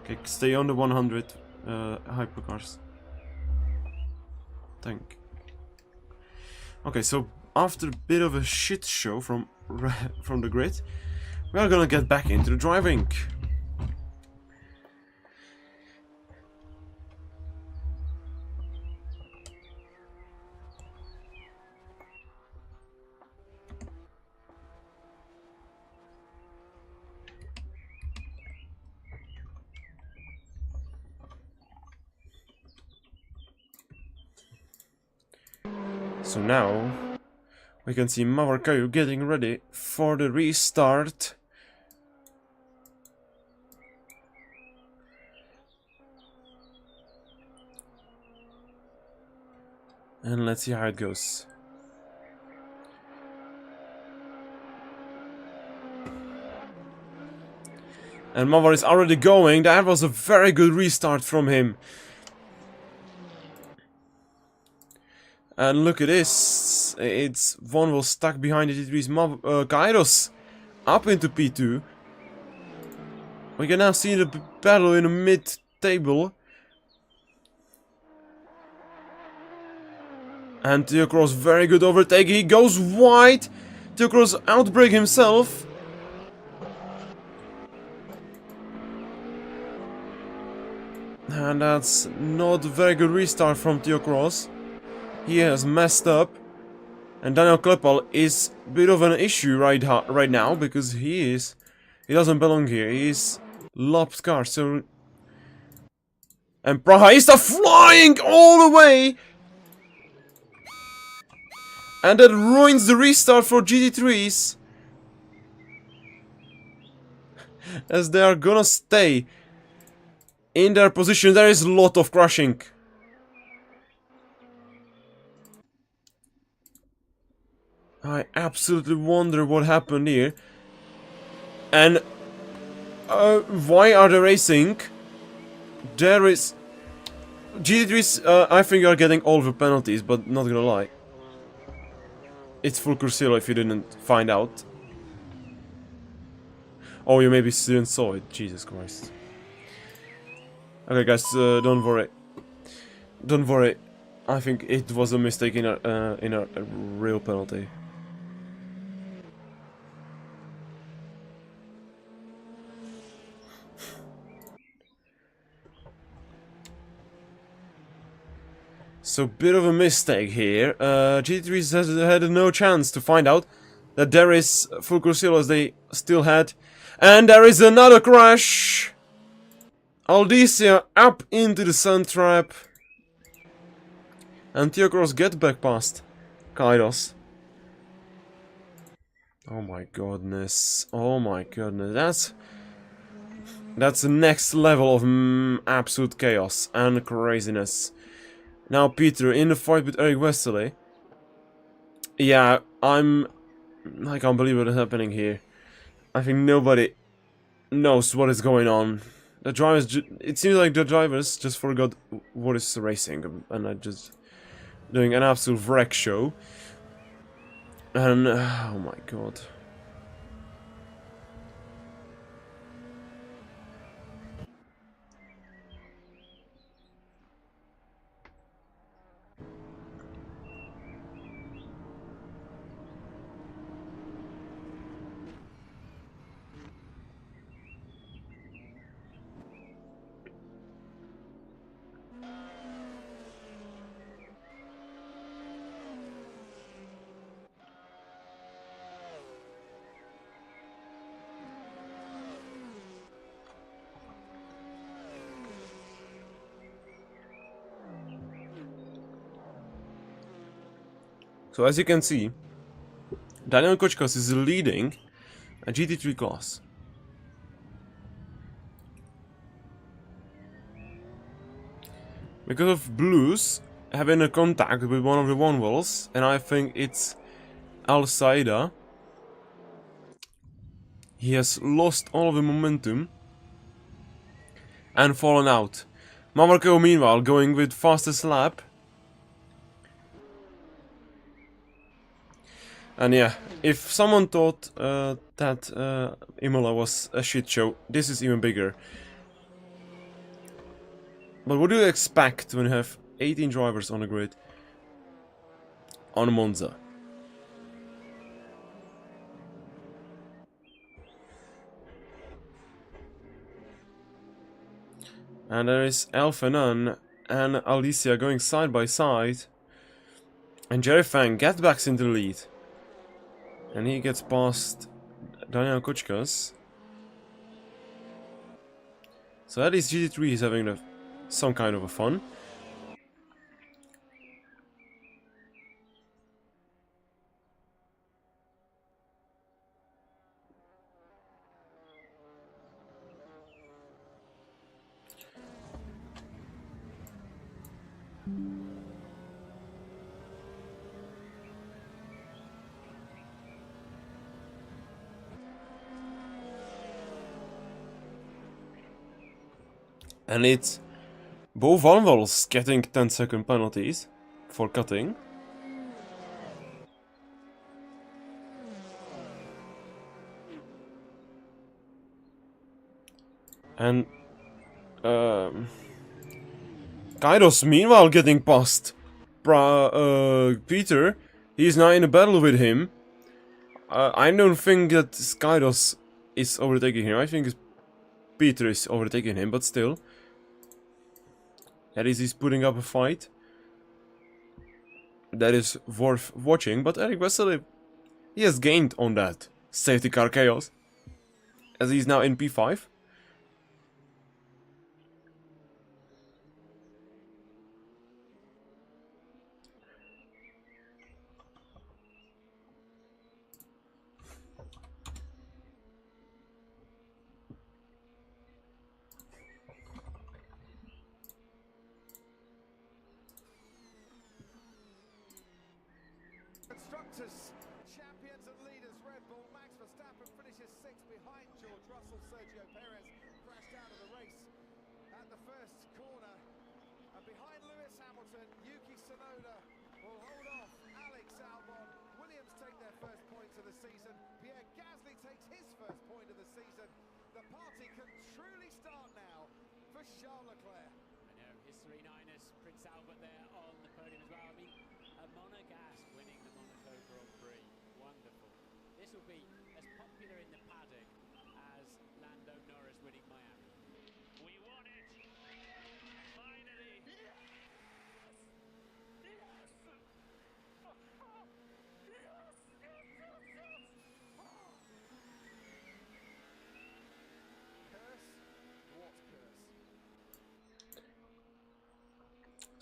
Okay, stay on the 100 hypercars. Thank. Okay, so after a bit of a shit show from the grid, we are gonna get back into the driving. So now we can see Mavarkayu getting ready for the restart. And let's see how it goes. And Mavar is already going. That was a very good restart from him. And look at this. It's one was stuck behind the T3's Kairos up into P2. We can now see the battle in the mid-table. And Theo Cross, very good overtake. He goes wide. Theo Cross outbrake himself. And that's not a very good restart from Theo Cross. He has messed up. And Daniel Kleppel is a bit of an issue right now, because he doesn't belong here. He is lopped car, so... And Praha is flying all the way! And that ruins the restart for GT3s. As they are gonna stay in their position. There is a lot of crashing. I absolutely wonder what happened here. And why are they racing? There is... GT3s, I think are getting all the penalties, but not gonna lie. It's full Cursilla if you didn't find out. Oh, you maybe didn't saw it. Jesus Christ. Okay, guys, don't worry. Don't worry. I think it was a mistake in a real penalty. So, bit of a mistake here. GT3 has had no chance to find out that there is full crucial as they still had. And there is another crash! Aldysia up into the sun trap. And Theo get back past Kairos. Oh my goodness. Oh my goodness. That's the next level of absolute chaos and craziness. Now Peter in the fight with Eric Westerly. Yeah, I can't believe what is happening here. I think nobody knows what is going on. The drivers, it seems like the drivers just forgot what is racing and are just doing an absolute wreck show. And oh my god. So as you can see, Daniel Kochkas is leading a GT3 class. Because of Blues having a contact with one of the one walls, and I think it's Al Saida. He has lost all of the momentum and fallen out. Mamarko meanwhile going with fastest lap. And yeah, if someone thought that Imola was a shit show, this is even bigger. But what do you expect when you have 18 drivers on the grid on Monza? And there is Elfanan and Aldysia going side by side. And Jerry Fang gets back into the lead. And he gets past Daniel Kochkas. So at least GT3 is having some kind of a fun. And it's both Vanwals getting 10-second penalties for cutting. And Kairos meanwhile getting past Peter. He's now in a battle with him. I don't think that Kairos is overtaking him. I think Peter is overtaking him, but still. At least he's putting up a fight. That is worth watching, but Eric Westerly, he has gained on that safety car chaos. As he's now in P5. Constructors, champions and leaders, Red Bull, Max Verstappen finishes sixth behind George Russell. Sergio Perez crashed out of the race at the first corner. And behind Lewis Hamilton, Yuki Tsunoda will hold off Alex Albon. Williams take their first points of the season. Pierre Gasly takes his first point of the season. The party can truly start now for Charles Leclerc. I know, his 39ers, Prince Albert there on the podium as well. I mean, a Monegasque winning the Monaco Grand Prix. Wonderful. This will be as popular in the paddock as Lando Norris winning Miami. We won it! Finally! Yes!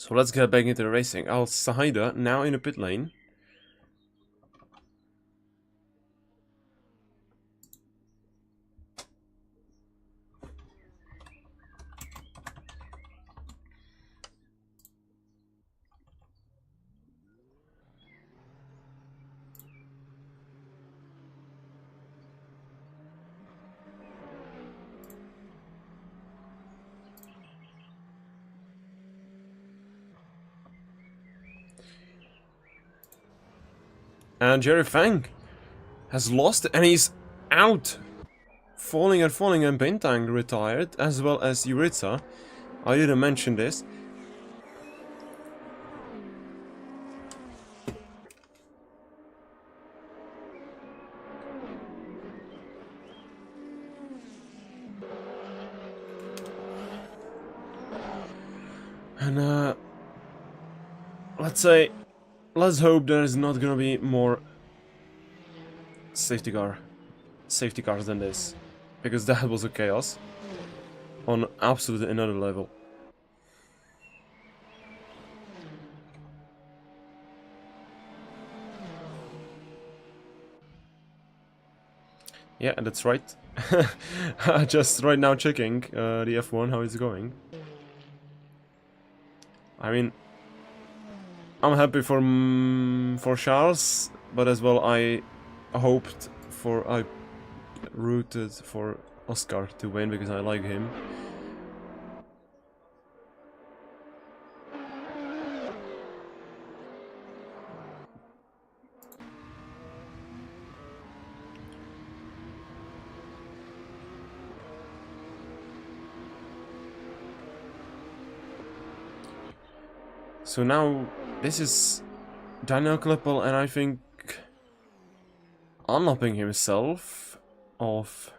So let's get back into the racing. Al-Sahida now in the pit lane. And Jerry Fang has lost and he's out. Falling and Bintang retired, as well as Yuritsa. I didn't mention this. And let's hope there's not gonna be more safety cars than this, because that was a chaos on absolutely another level. Yeah, that's right. Just right now checking the F1 how it's going. I mean, I'm happy for Charles, but as well I rooted for Oscar to win because I like him. So now this is Daniel Klippel, and I think unlopping himself of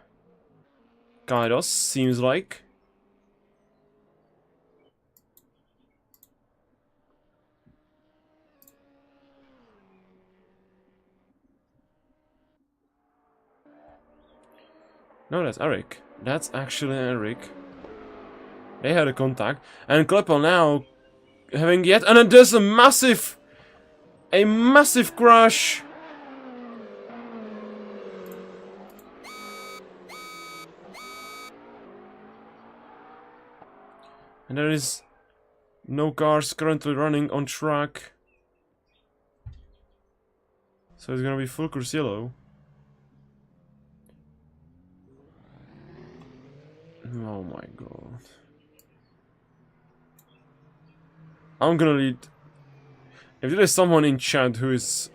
Kairos seems like. No, that's Eric. That's actually Eric. They had a contact, and Klippel now having yet, and then there's a massive crash. And there is no cars currently running on track. So it's gonna be full Cruciello. Oh my god. I'm gonna need... If there is someone in chat who is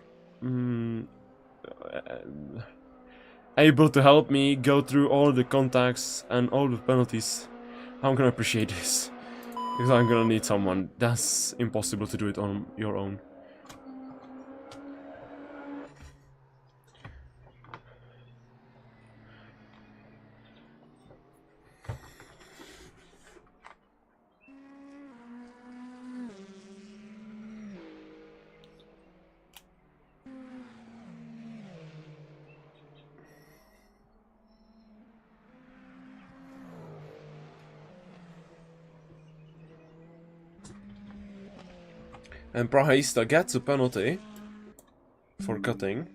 able to help me go through all the contacts and all the penalties, I'm gonna appreciate this. Because I'm gonna need someone. That's impossible to do it on your own. And Prahaista gets a penalty for cutting.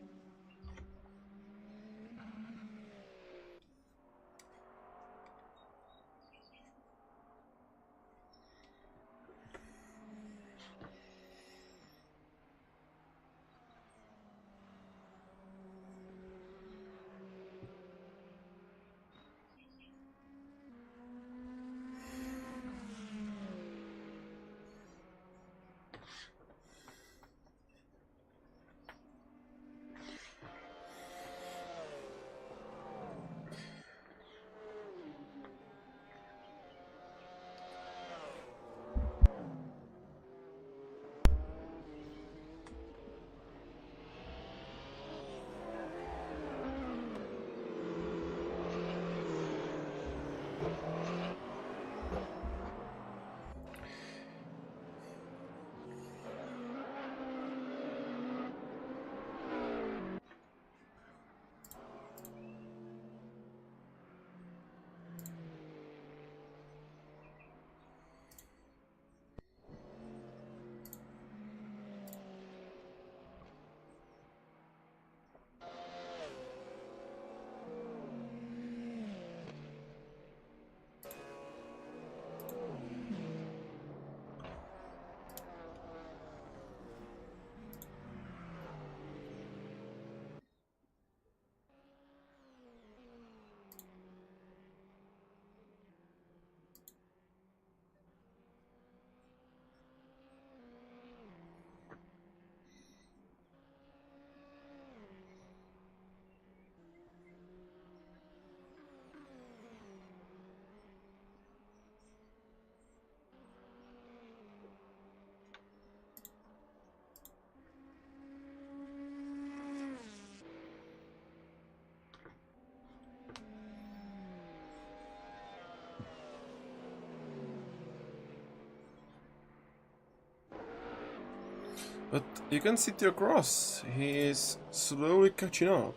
But you can see Theo across. He is slowly catching up.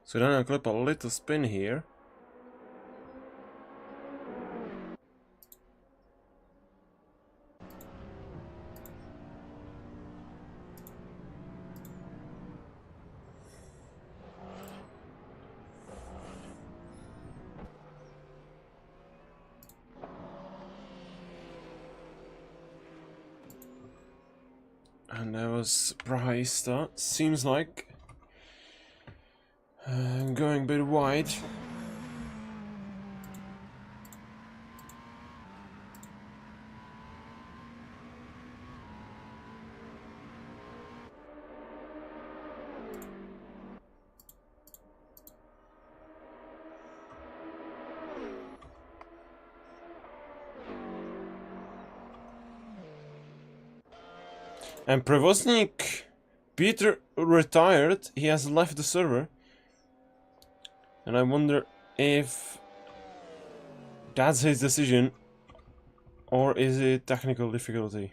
So then I'll clip a little spin here. And there was Brahista. Seems like going a bit wide. And Prevoznik, Peter retired. He has left the server. And I wonder if that's his decision or is it technical difficulty.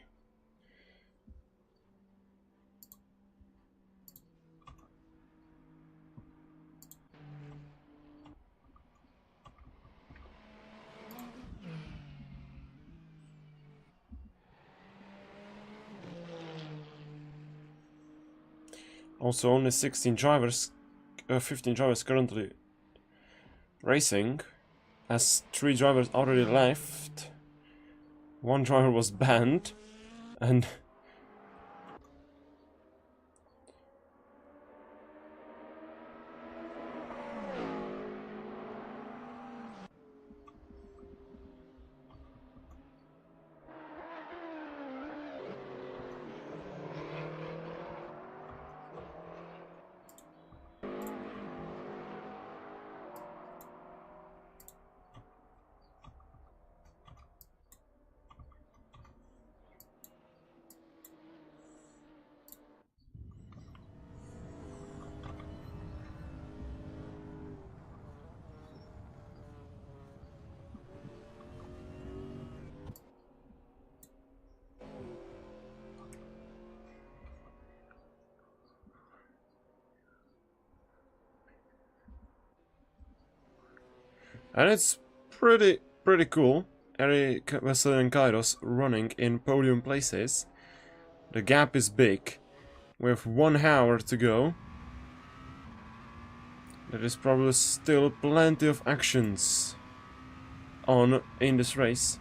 Also only 15 drivers currently racing, as 3 drivers already left. 1 driver was banned, and it's pretty cool. Eric Vesely and Kairos running in podium places. The gap is big. We have 1 hour to go. There is probably still plenty of actions on in this race.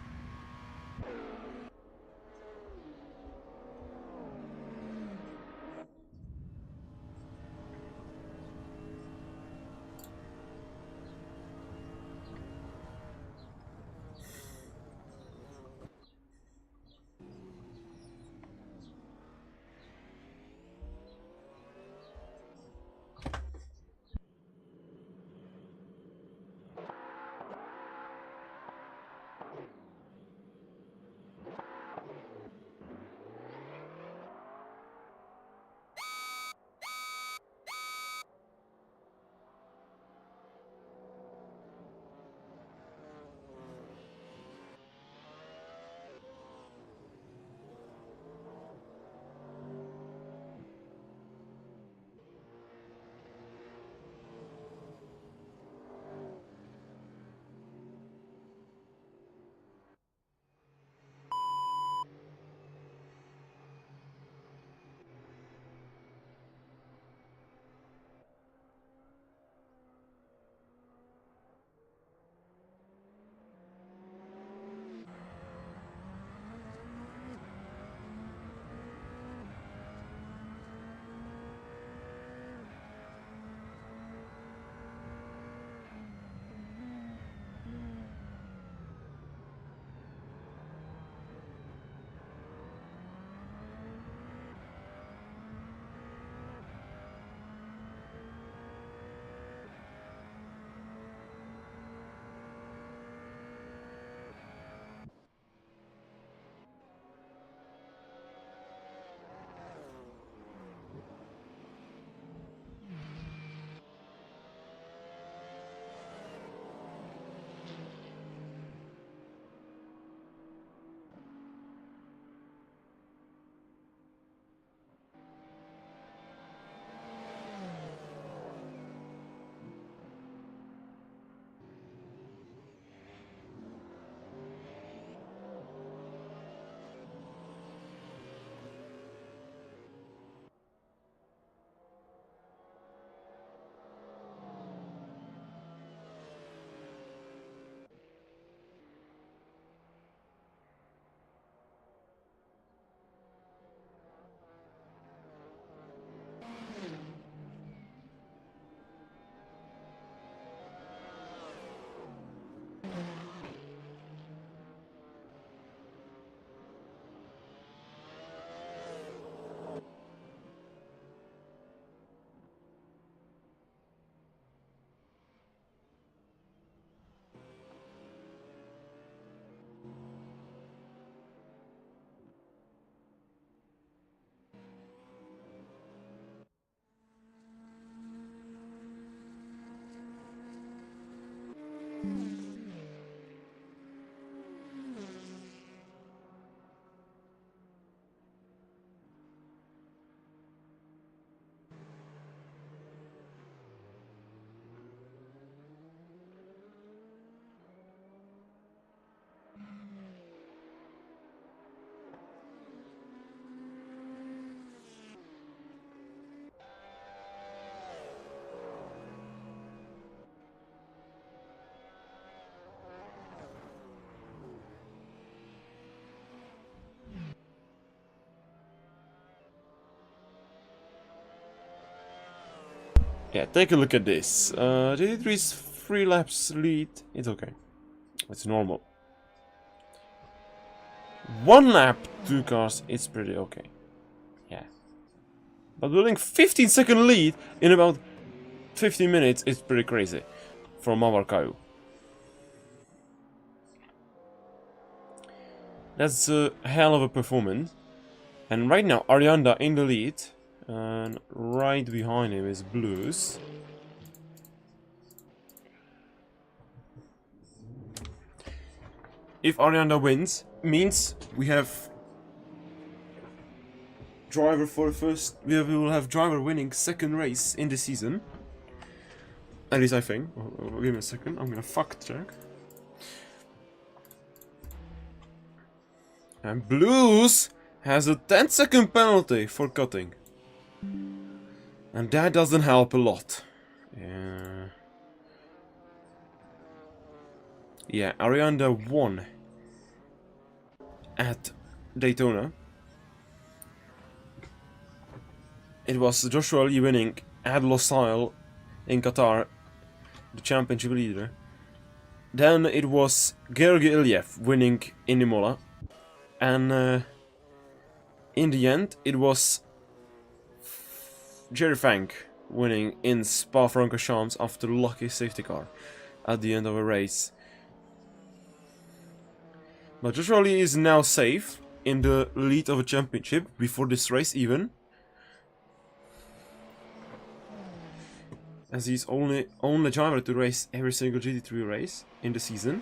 Yeah, take a look at this. GT3's 3 laps lead. It's okay. It's normal. 1 lap, 2 cars, it's pretty okay. Yeah. But building 15-second lead in about 15 minutes is pretty crazy. From Mavarkayu. That's a hell of a performance. And right now, Arianda in the lead. And right behind him is Blues. If Arianda wins, means we have driver for first. We will have driver winning second race in the season. At least I think. Give me a second. I'm gonna fact check. And Blues has a 10-second penalty for cutting. And that doesn't help a lot. Yeah. Yeah, Arianda won at Daytona. It was Joshua Lee winning at Losail in Qatar, the championship leader. Then it was Georgi Ilyev winning in Imola. And in the end, it was Jerry Fank winning in Spa-Francorchamps after lucky safety car at the end of a race. But Joshua Lee is now safe in the lead of a championship before this race even. As he's only driver to race every single GT3 race in the season.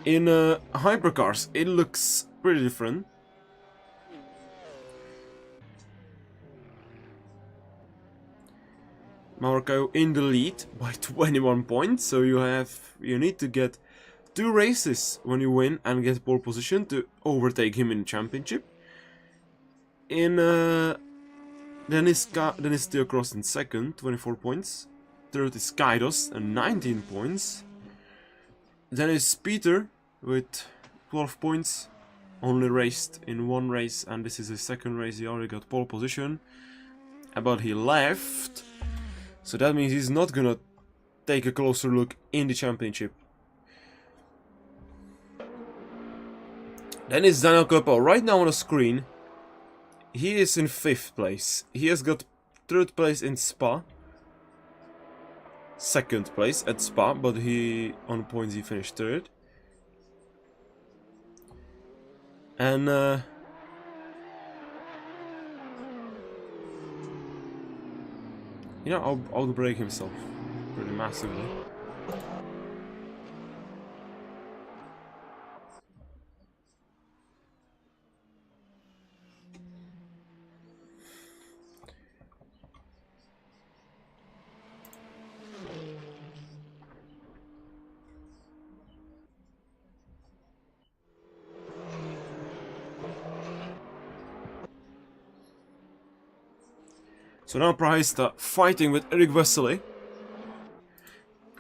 In Hypercars, it looks pretty different. Marco in the lead by 21 points, so you need to get 2 races when you win and get pole position to overtake him in the championship. Then is Theo Cross in second, 24 points. Third is Kairos and 19 points. Then is Peter with 12 points. Only raced in 1 race, and this is his second race. He already got pole position, but he left. So that means he's not gonna take a closer look in the championship. Then is Daniel Koppel right now on the screen. He is in 5th place. He has got 3rd place in Spa. 2nd place at Spa, but on points he finished 3rd. And you know, outbrake himself pretty massively. So now Praista fighting with Eric Vesely.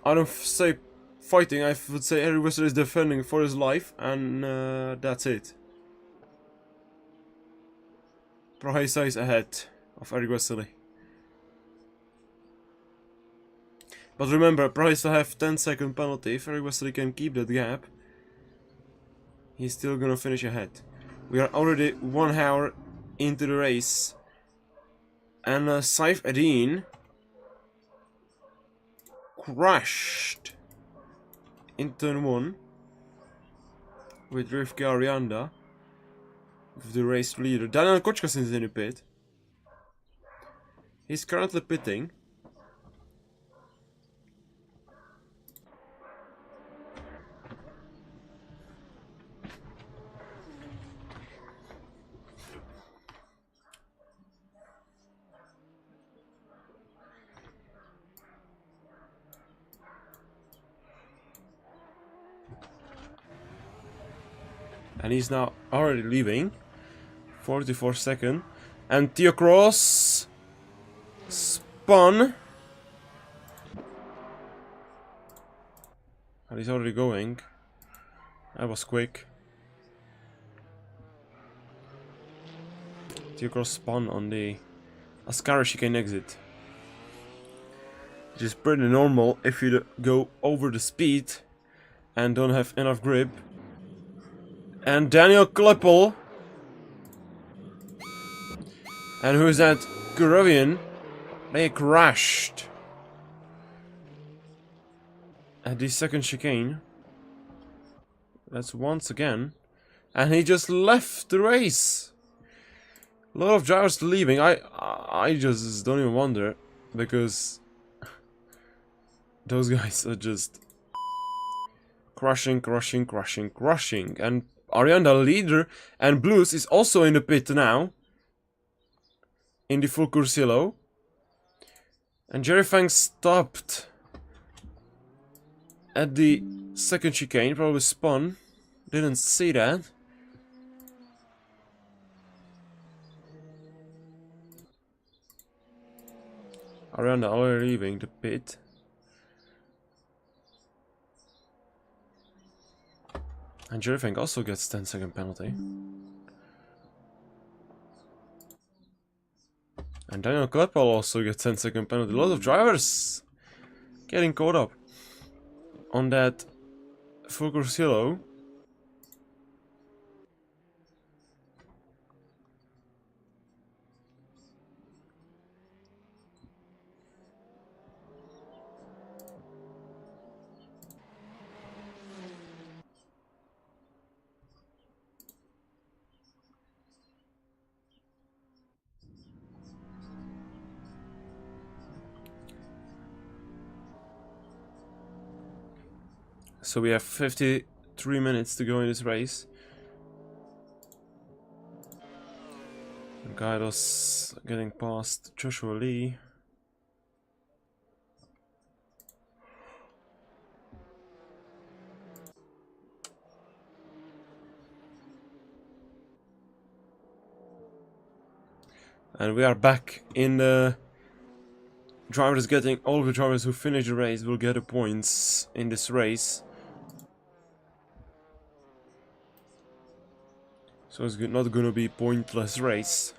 I don't say fighting, I would say Eric Vesely is defending for his life, and that's it. Praista is ahead of Eric Vesely. But remember, Praista have 10-second penalty. If Eric Vesely can keep that gap, he's still gonna finish ahead. We are already 1 hour into the race. And Saif Adin crashed in turn 1 with Rivka Arianda, with the race leader. Daniel Kochkas is in the pit. He's currently pitting. And he's now already leaving. 44 seconds. And Theo Cross spun. And he's already going. That was quick. Theo Cross spun on the Ascari chicane exit. Which is pretty normal if you go over the speed and don't have enough grip. And Daniel Kleppel. And who's that? Guravian. They crashed at the second chicane. That's once again. And he just left the race. A lot of drivers leaving. I just don't even wonder, because those guys are just crushing. And Arianda, leader, and Blues is also in the pit now. In the full Cursillo. And Jerry Fang stopped at the second chicane, probably spun. Didn't see that. Arianda already leaving the pit. And Jerry Fang also gets 10-second penalty. And Daniel Kleppel also gets 10-second penalty. A lot of drivers getting caught up on that full Cursillo. So we have 53 minutes to go in this race. Guido's getting past Joshua Lee. And we are back in the drivers getting, all of the drivers who finish the race will get the points in this race. So it's not gonna be a pointless race.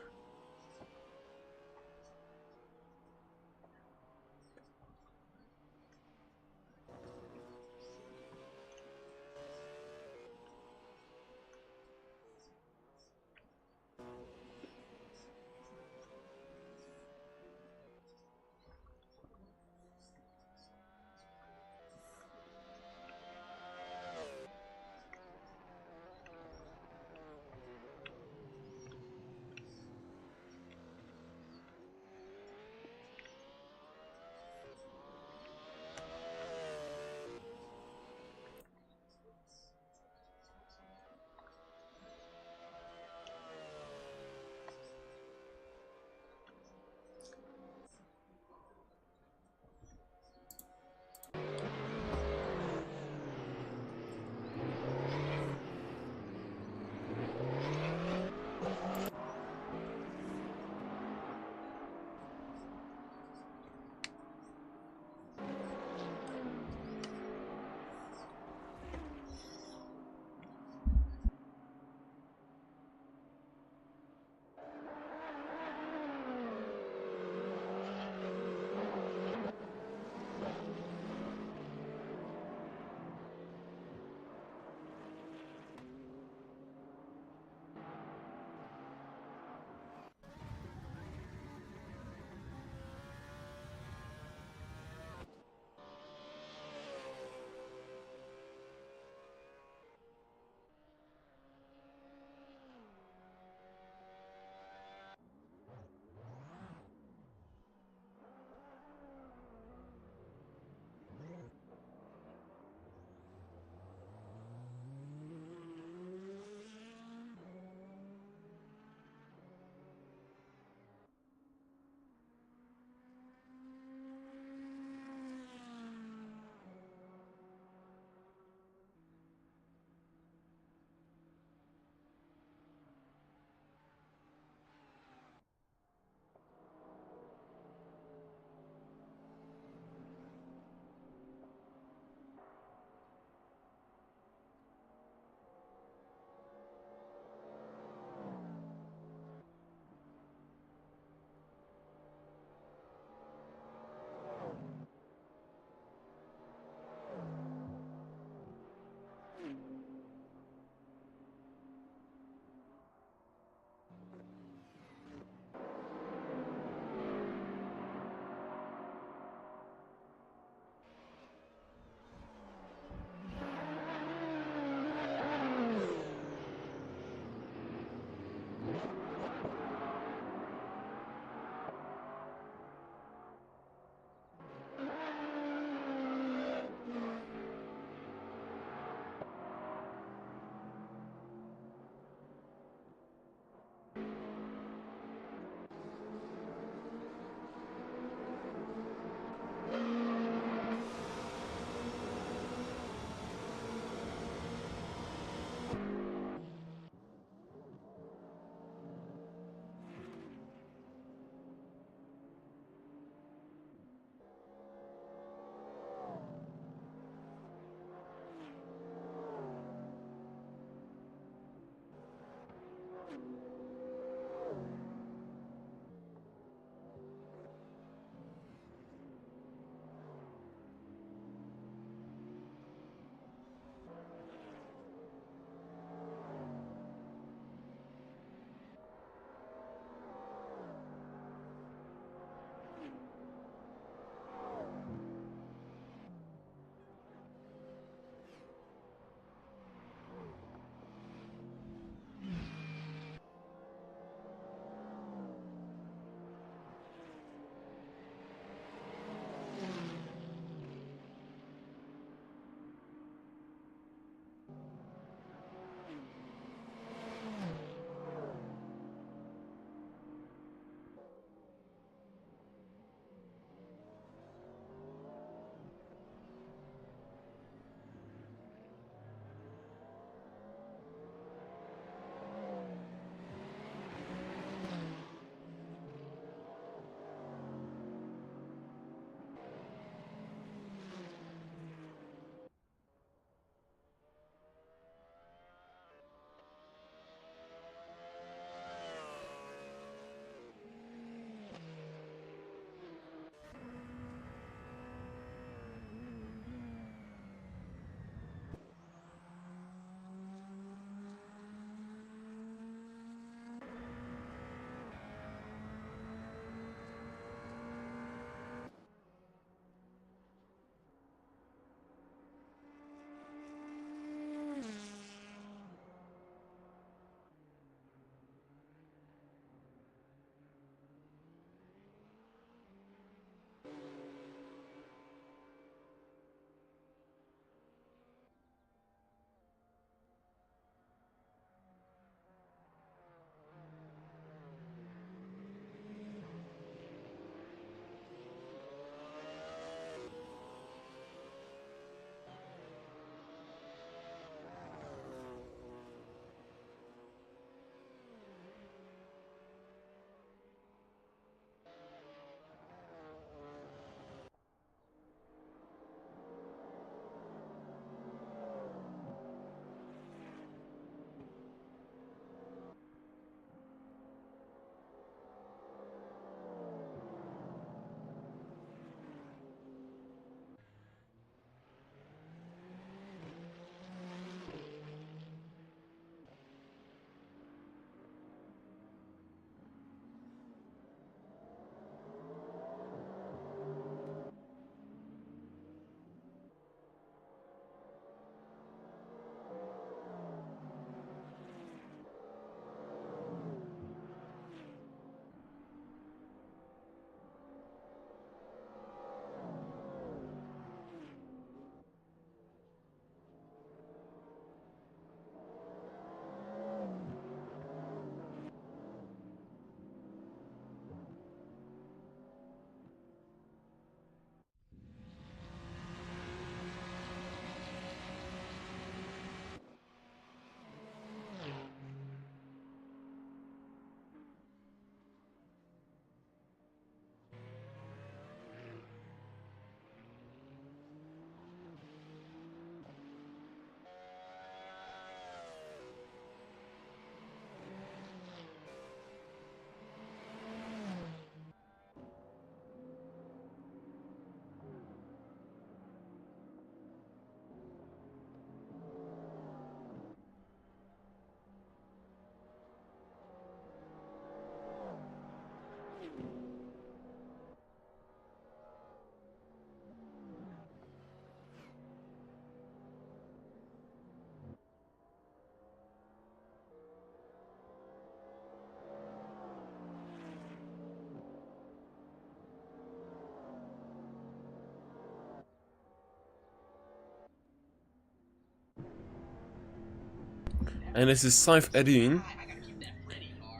And this is Saif Eddin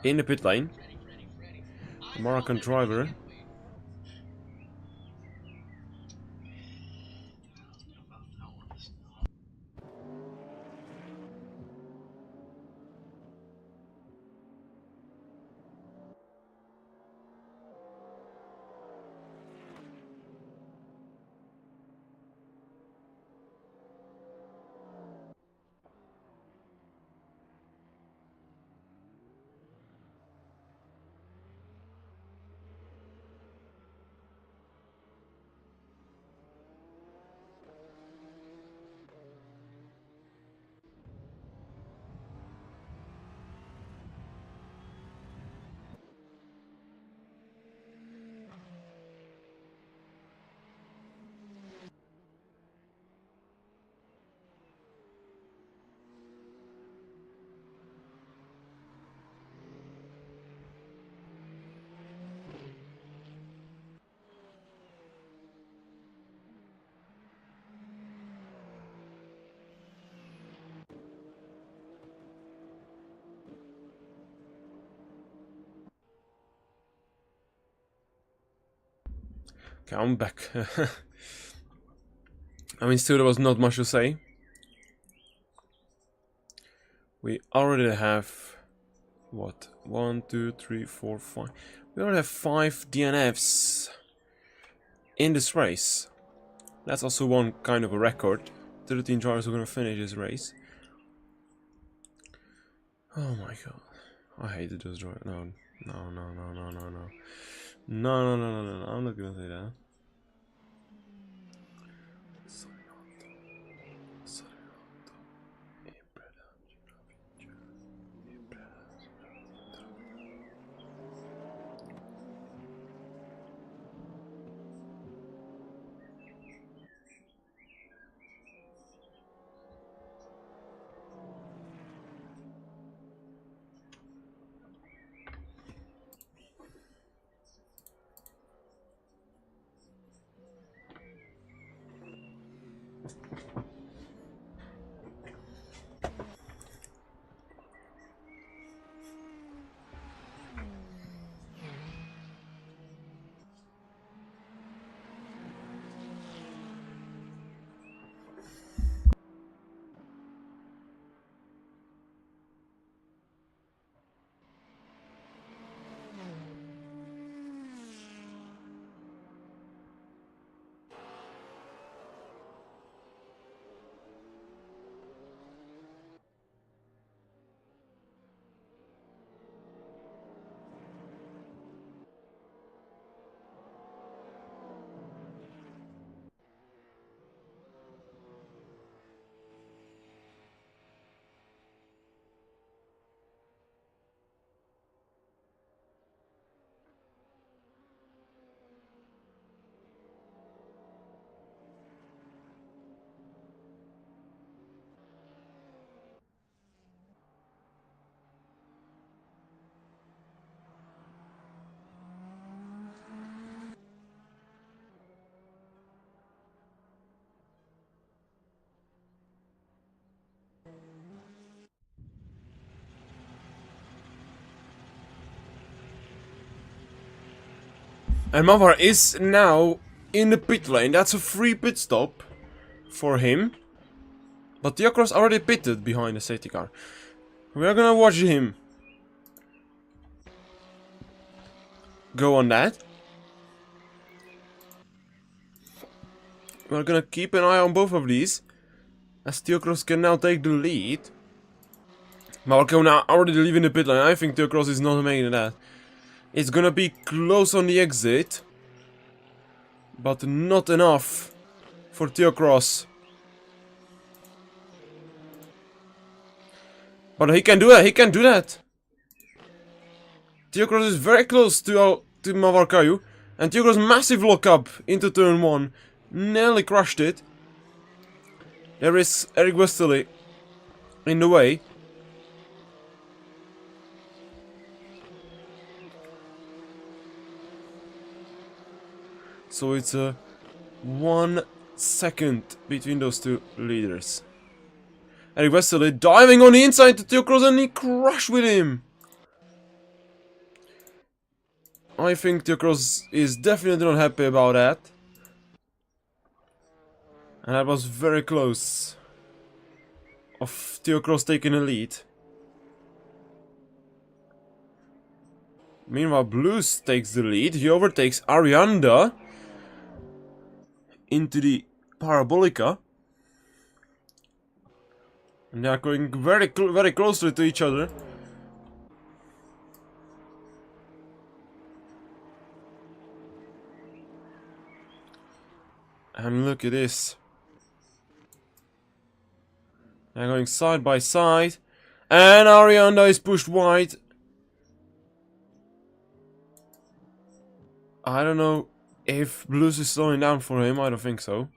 in the pit lane. Moroccan driver. Okay, I'm back. I mean, still there was not much to say. We already have... what? 1, 2, 3, 4, 5. We already have 5 DNFs in this race. That's also one kind of a record. 13 drivers are gonna finish this race. Oh my god. I hated those drivers. No. No, no, no, no, no, no. No, no, no, no, no, I'm not gonna say that. And Mavar is now in the pit lane. That's a free pit stop for him. But Theocross already pitted behind the safety car. We're gonna watch him go on that. We're gonna keep an eye on both of these, as Theocross can now take the lead. Marco now already leaving the pit lane. I think Theocross is not making that. It's gonna be close on the exit, but not enough for Theocross. But he can do that. He can do that. Theocross is very close to Mavar Caillou, and Theocross massive lock up into turn 1. Nearly crushed it. There is Eric Westerly in the way. So it's a 1 second between those two leaders. Eric Westerly diving on the inside to Theo Cross and he crashed with him. I think Theo Cross is definitely not happy about that. And that was very close of Theo Cross taking the lead. Meanwhile, Blues takes the lead. He overtakes Arianda into the Parabolica. And they are going very closely to each other. And look at this. They're going side by side. And Arianda is pushed wide. I don't know if Blues is slowing down for him. I don't think so.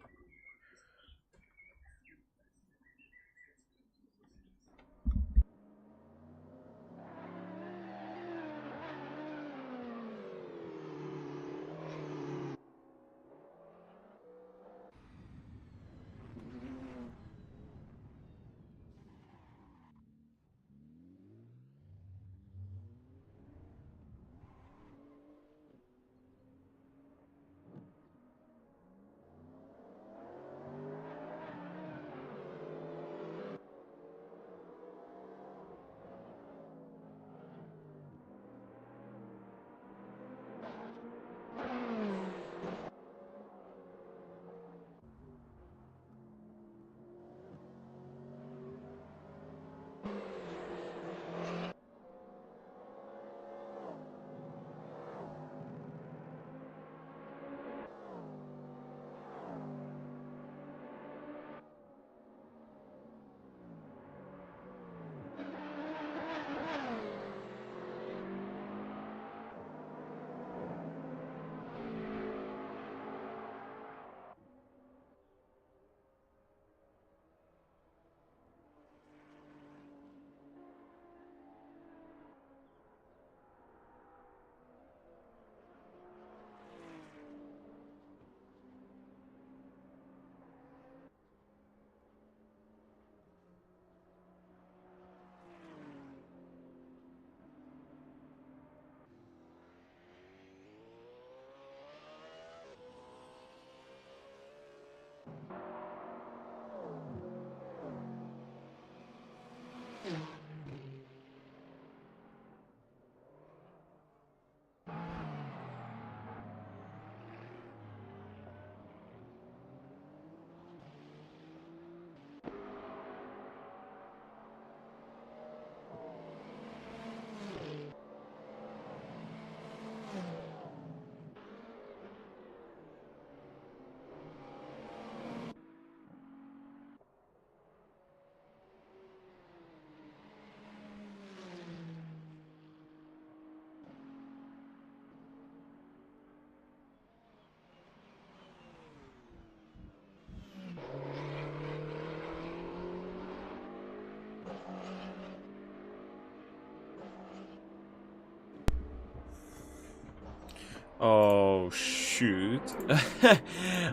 Oh shoot.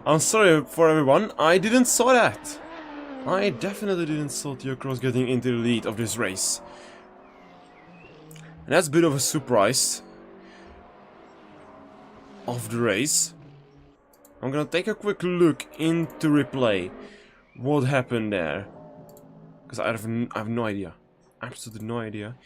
I'm sorry for everyone, I didn't saw that. I definitely didn't saw Theo Cross getting into the lead of this race. And that's a bit of a surprise of the race. I'm gonna take a quick look into replay. What happened there? Because I have no idea. Absolutely no idea.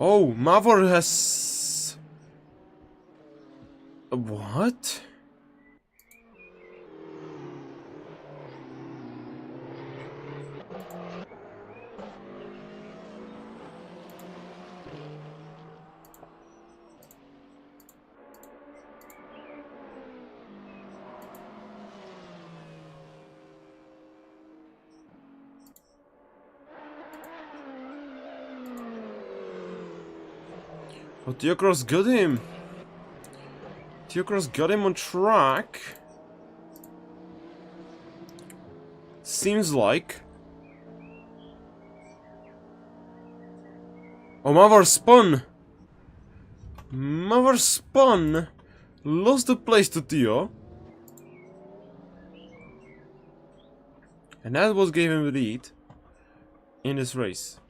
Oh, Mavor has... What? Oh, Theo Cross got him. Theo Cross got him on track. seems like... Oh, Mavar spun! Mavar spun! Lost the place to Theo. And that was gave him the lead in this race.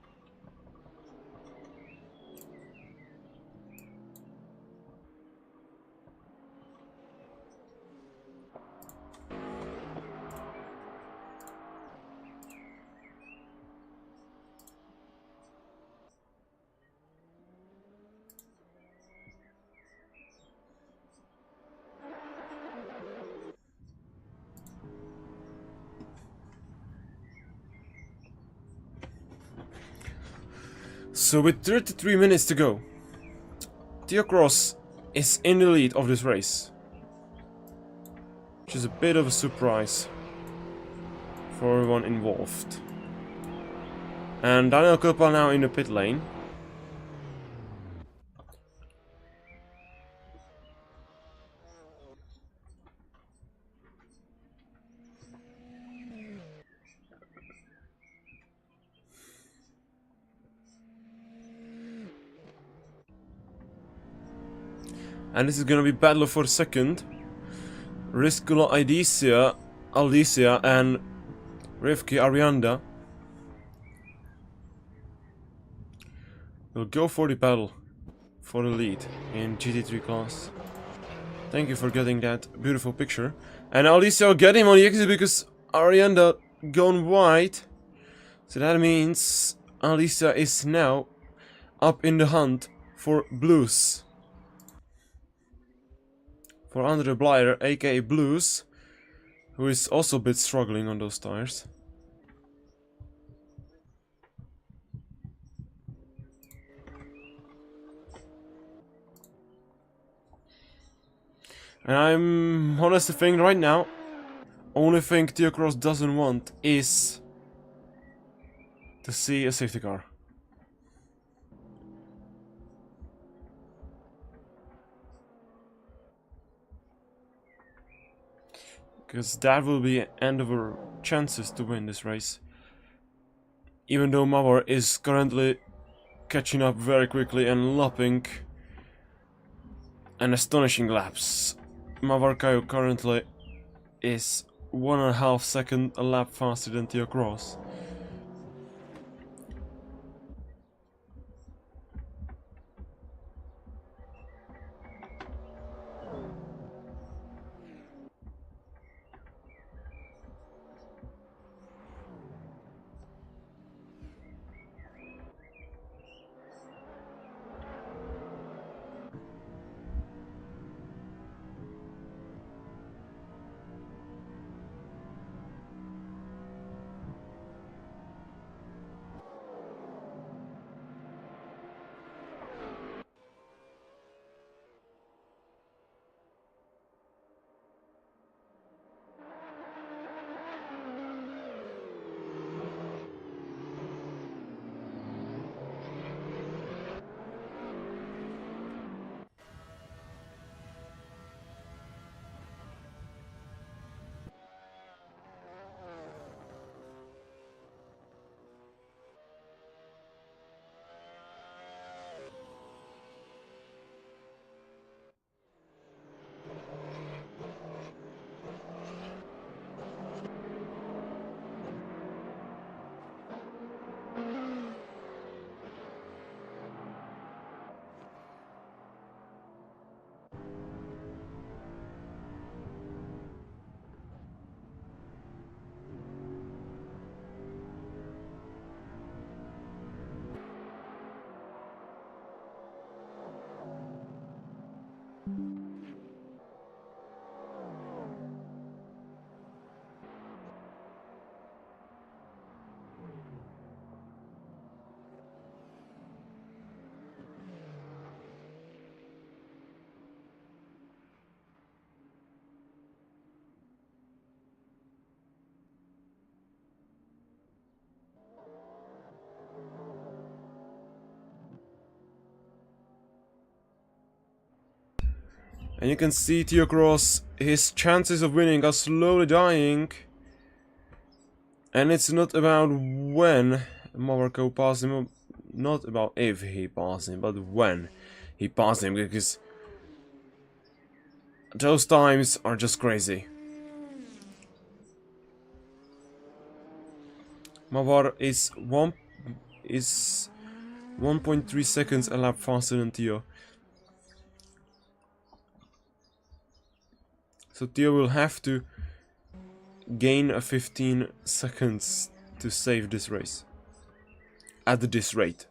So with 33 minutes to go, Theo Cross is in the lead of this race. Which is a bit of a surprise for everyone involved. And Daniel Kulpa now in the pit lane. And this is gonna be battle for second. Lee and Aldysia and Rivki Arianda will go for the battle for the lead in GT3 class. Thank you for getting that beautiful picture. And Aldysia will get him on the exit because Arianda gone wide. So that means Aldysia is now up in the hunt for blues. For Andre Blyer, aka Blues, who is also a bit struggling on those tires. And I'm honestly thinking right now, only thing Theo Cross doesn't want is to see a safety car. Because that will be end of our chances to win this race. Even though Mavar is currently catching up very quickly and lapping an astonishing laps. Mavar Kayo currently is 1.5 seconds a lap faster than Theo Cross. And you can see Theo Cross, his chances of winning are slowly dying. And it's not about when Marco passed him, not about if he passed him, but when he passed him, because those times are just crazy. Mavar is 1.3 seconds a lap faster than Theo. So Theo will have to gain a 15 seconds to save this race. At this rate.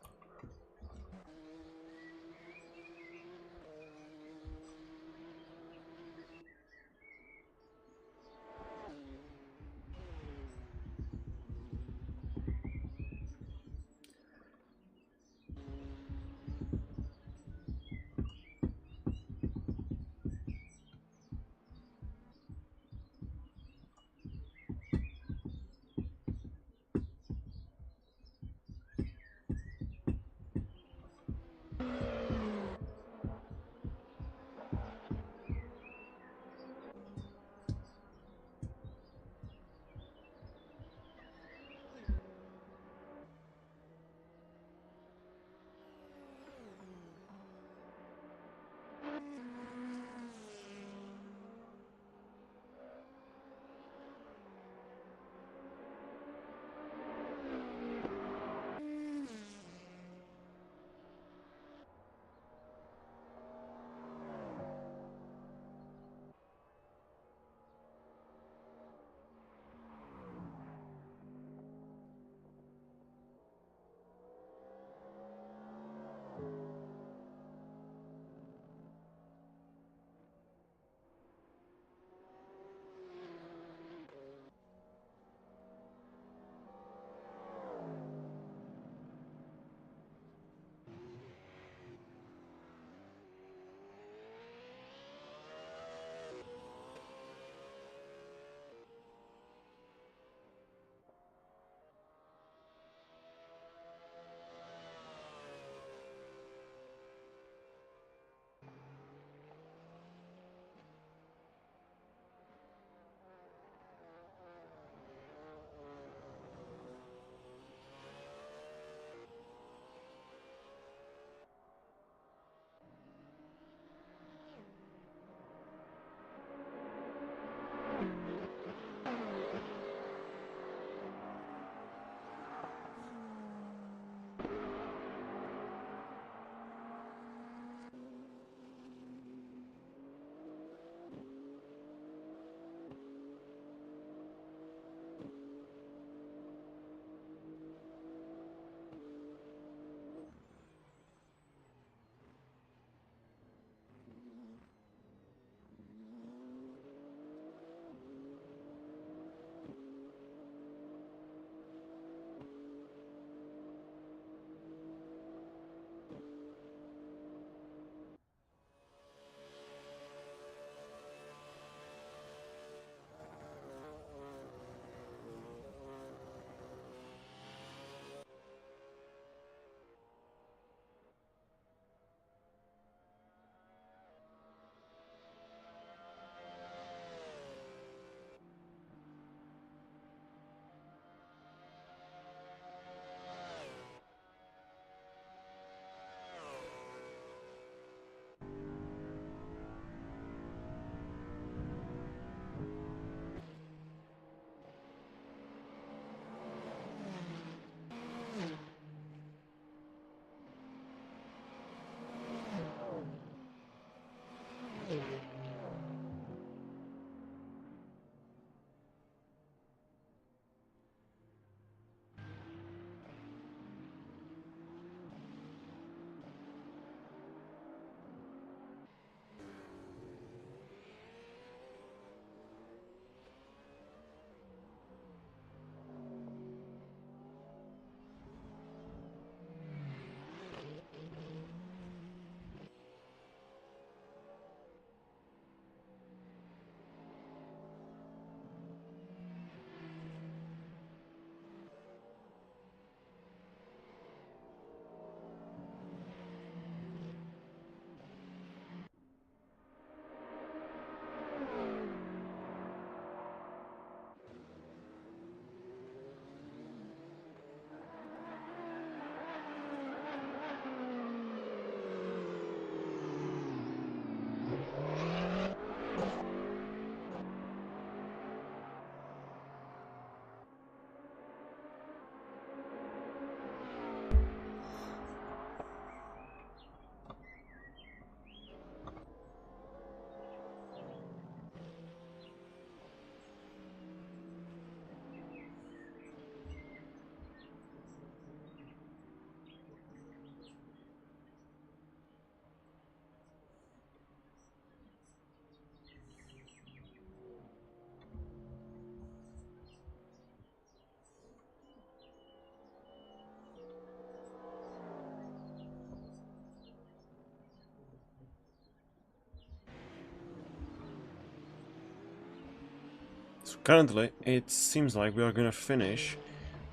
So currently, it seems like we are gonna finish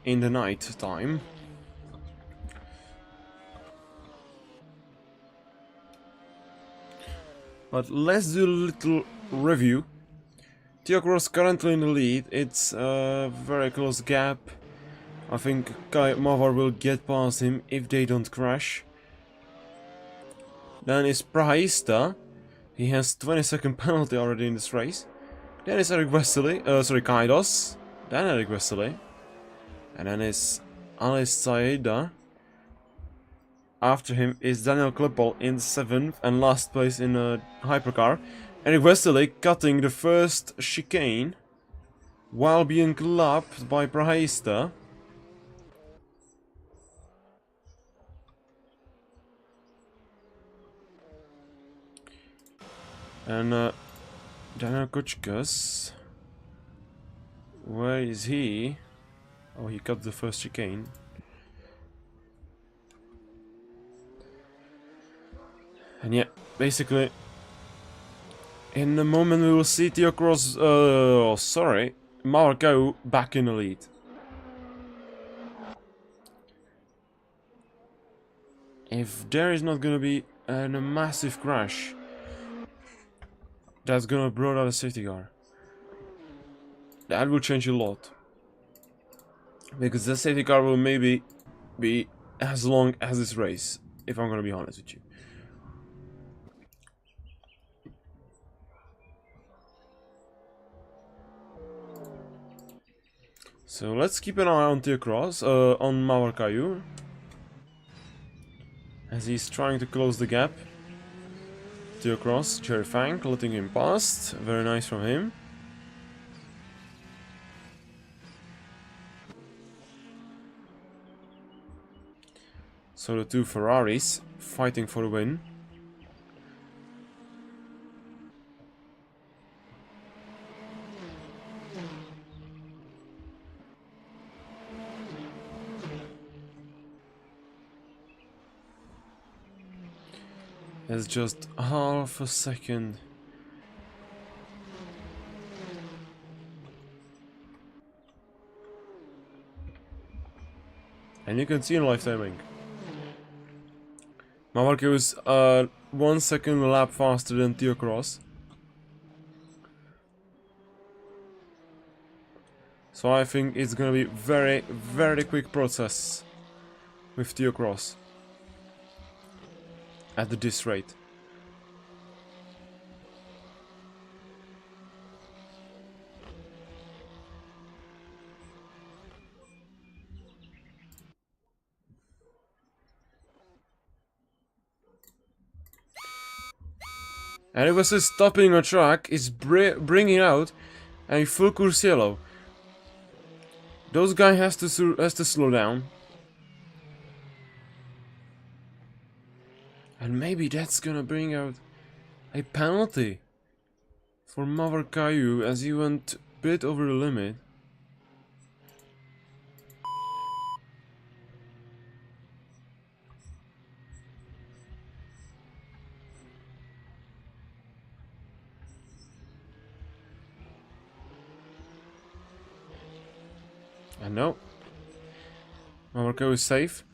in the night time. But let's do a little review. Theo Cross currently in the lead. It's a very close gap. I think Kai Mavar will get past him if they don't crash. Then is Praista. He has 20-second penalty already in this race. Then is Eric Wesley, sorry, Kaidos. Then Eric Wesley. And then is Alice Saida. After him is Daniel Klippel in 7th and last place in a hypercar. Eric Wesley cutting the first chicane while being lapped by Praista. And Daniel Kuchkas. Where is he? Oh, he cut the first chicane. And yeah, basically, in a moment we will see Theo Cross, Marco back in the lead. If there is not gonna be a massive crash, that's gonna blow out a safety car. That will change a lot. Because the safety car will maybe be as long as this race, if I'm gonna be honest with you. So let's keep an eye on Theo Cross, on Mawar Caillou, as he's trying to close the gap. Theo Cross, Jerry Fang, letting him past, very nice from him. So the two Ferraris fighting for the win. It's just half a second. And you can see in live timing. Mamarke was 1 second lap faster than Theo Cross. So I think it's gonna be very quick process with Theo Cross at this rate. And it was just stopping a track, is bringing out a full course yellow. Those guy has to slow down. And maybe that's gonna bring out a penalty for Mawar Caillou as he went a bit over the limit. And no. Mawar Caillou is safe.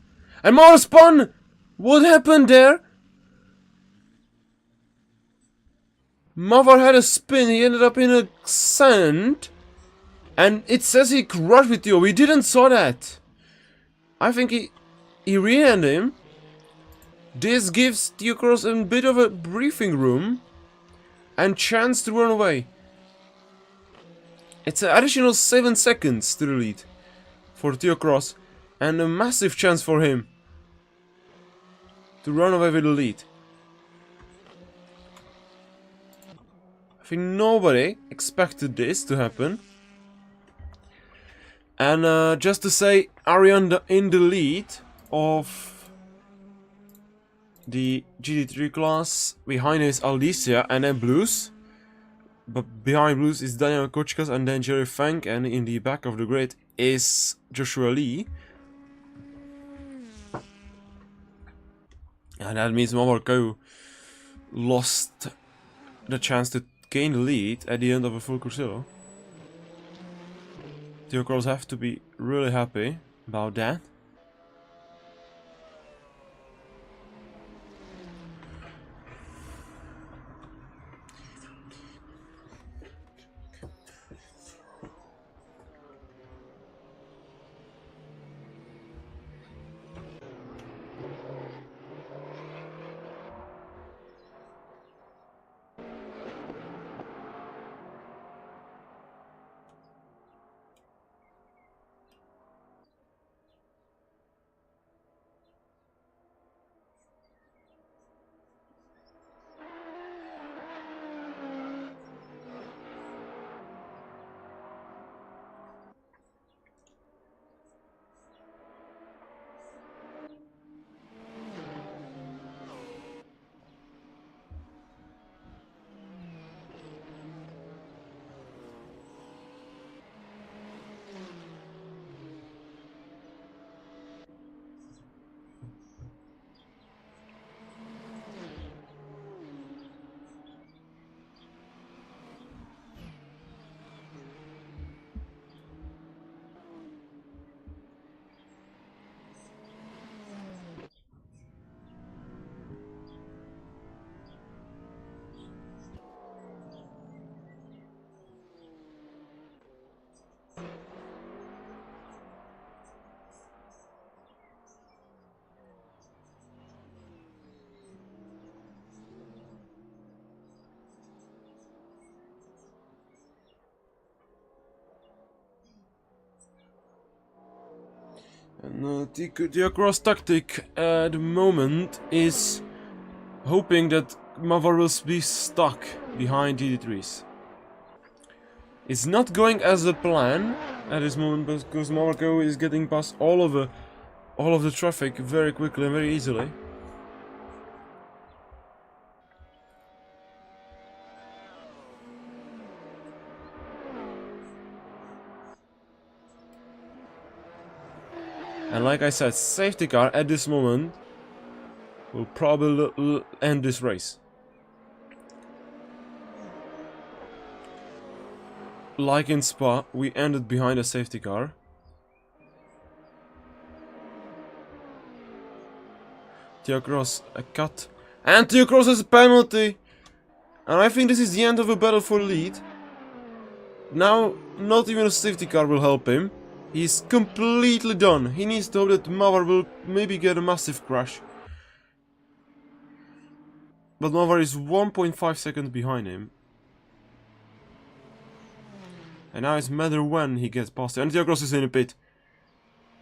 And Mawar spun! What happened there? Mawar had a spin, he ended up in a sand. And it says he crushed with Theo, we didn't saw that. I think he rear-ended him. This gives Theo Cross a bit of a breathing room. And chance to run away. It's an additional 7 seconds to the lead for Theo Cross. And a massive chance for him to run away with the lead. I think nobody expected this to happen. And just to say, Ariane in the lead of the GT3 class. Behind is Aldysia and then Blues. But behind Blues is Daniel Kuchkas and then Jerry Fang. And in the back of the grid is Joshua Lee. And that means Mawar Caillou lost the chance to gain the lead at the end of a full Corsa. Theo Cross have to be really happy about that. And the Cross tactic at the moment is hoping that Mava will be stuck behind GD3s. It's not going as a plan at this moment because Marco is getting past all of the traffic very quickly and very easily. And like I said, safety car at this moment will probably end this race. Like in Spa, we ended behind a safety car. Theo Cross, a cut. And Theo Cross has a penalty! And I think this is the end of a battle for lead. Now, not even a safety car will help him. He's completely done. He needs to hope that Mavar will maybe get a massive crash. But Mavar is 1.5 seconds behind him. And now it's a matter when he gets past him. And Theo Cross is in the pit.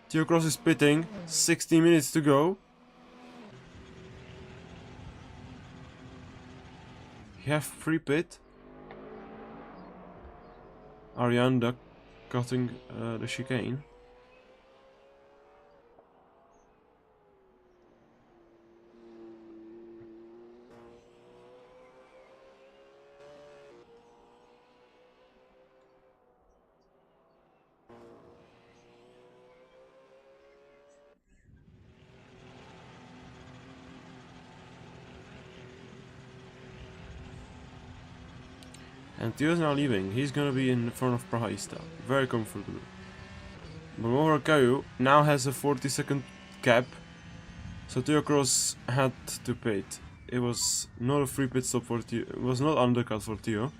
Theo Cross is pitting. 60 minutes to go. He have free pit. Arianda cutting the chicane. And Theo's now leaving. He's gonna be in front of Prahaista. Very comfortably. But over Caillou now has a 40-second gap. So Theo Cross had to pit. It was not a free pit stop for Theo. It was not undercut for Theo.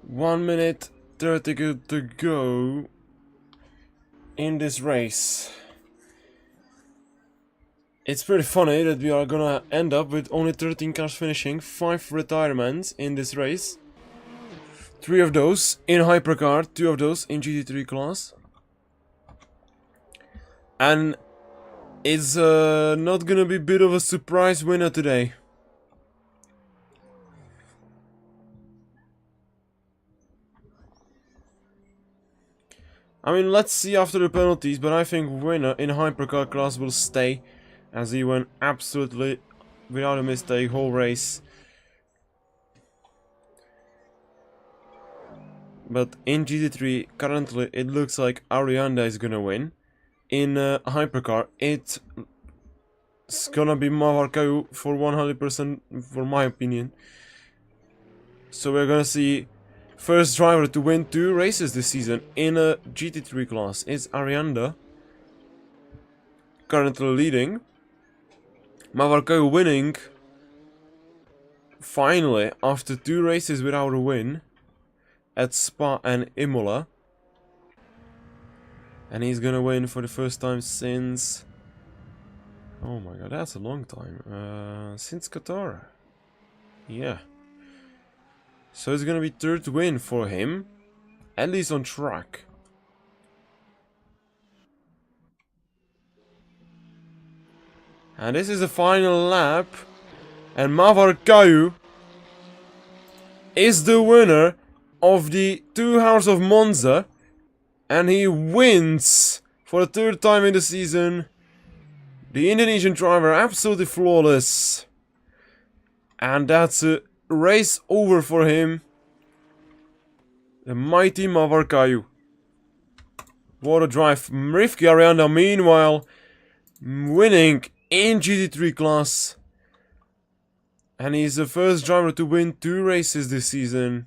1 minute 30 to go in this race. It's pretty funny that we are gonna end up with only 13 cars finishing, 5 retirements in this race. 3 of those in Hypercar, 2 of those in GT3 class. And it's not gonna be a bit of a surprise winner today. I mean, let's see after the penalties, but I think winner in Hypercar class will stay, as he went absolutely without a mistake whole race. But in GT3, currently it looks like Arianda is gonna win. In Hypercar, it's gonna be Mavarkau for 100% for my opinion. So we're gonna see first driver to win 2 races this season in a GT3 class. It's Arianda currently leading. Mavarkau winning finally after 2 races without a win at Spa and Imola. And he's gonna win for the first time since... Oh my god, that's a long time. Since Qatar. Yeah. So it's gonna be 3rd win for him. At least on track. And this is the final lap. And Mavarkau is the winner of the 2 Hours of Monza. And he wins for the 3rd time in the season. The Indonesian driver absolutely flawless. And that's a race over for him. The mighty Mavarkau. What a drive. Rivki Arianda meanwhile winning in GT3 class. And he's the first driver to win 2 races this season.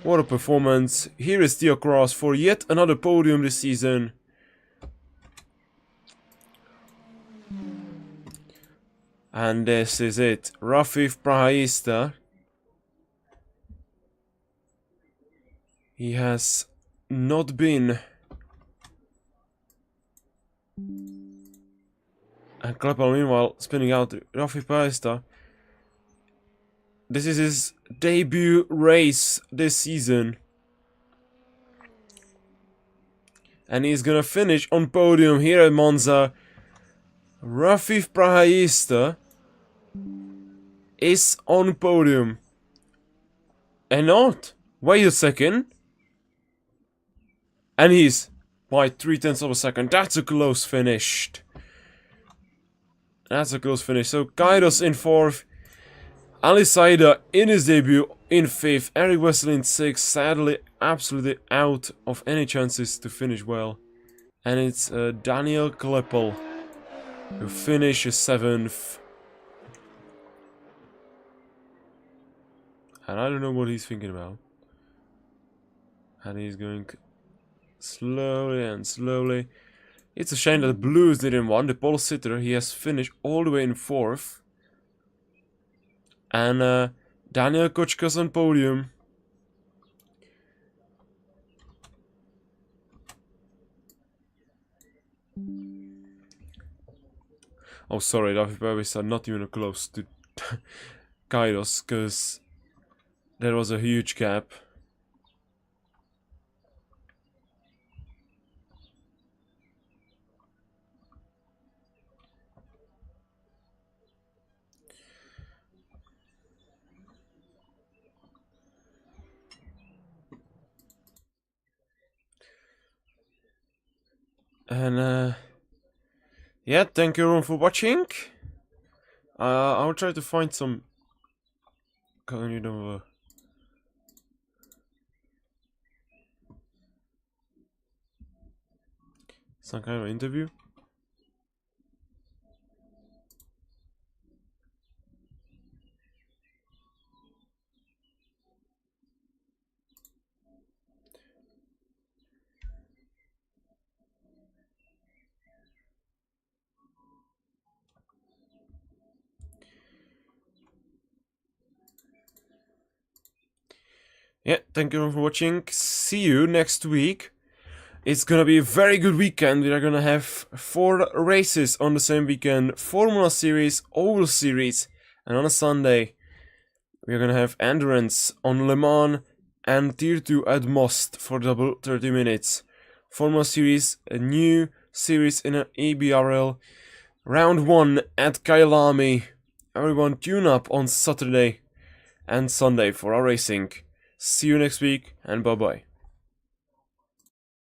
What a performance. Here is Theo for yet another podium this season. And this is it. Rafif Prahaista. He has not been... And Kleppel meanwhile spinning out Rafif Prahaista. This is his debut race this season. And he's gonna finish on podium here at Monza. Rafif Prahaista is on podium. And not. Wait a second. And he's by 0.3 of a second. That's a close finish. That's a close finish. So Kairos in 4th. Aldysia in his debut in 5th. Eric Wessel in 6th. Sadly, absolutely out of any chances to finish well. And it's Daniel Kleppel who finishes 7th. And I don't know what he's thinking about. And he's going slowly and slowly. It's a shame that the Blues didn't win. The pole sitter, he has finished all the way in 4th. And Daniel Kochka's on podium. Oh, sorry, David Babis are not even close to Kairos, because there was a huge gap. And yeah, thank you everyone for watching. I'll try to find some kind of some kind of interview. Yeah, thank you for watching. See you next week. It's gonna be a very good weekend. We are gonna have 4 races on the same weekend. Formula Series, Oval Series, and on a Sunday we are gonna have Endurance on Le Mans and Tier 2 at Most for double 30 minutes. Formula Series, a new series in an EBRL. Round 1 at Kyalami. Everyone tune up on Saturday and Sunday for our racing. See you next week and bye bye.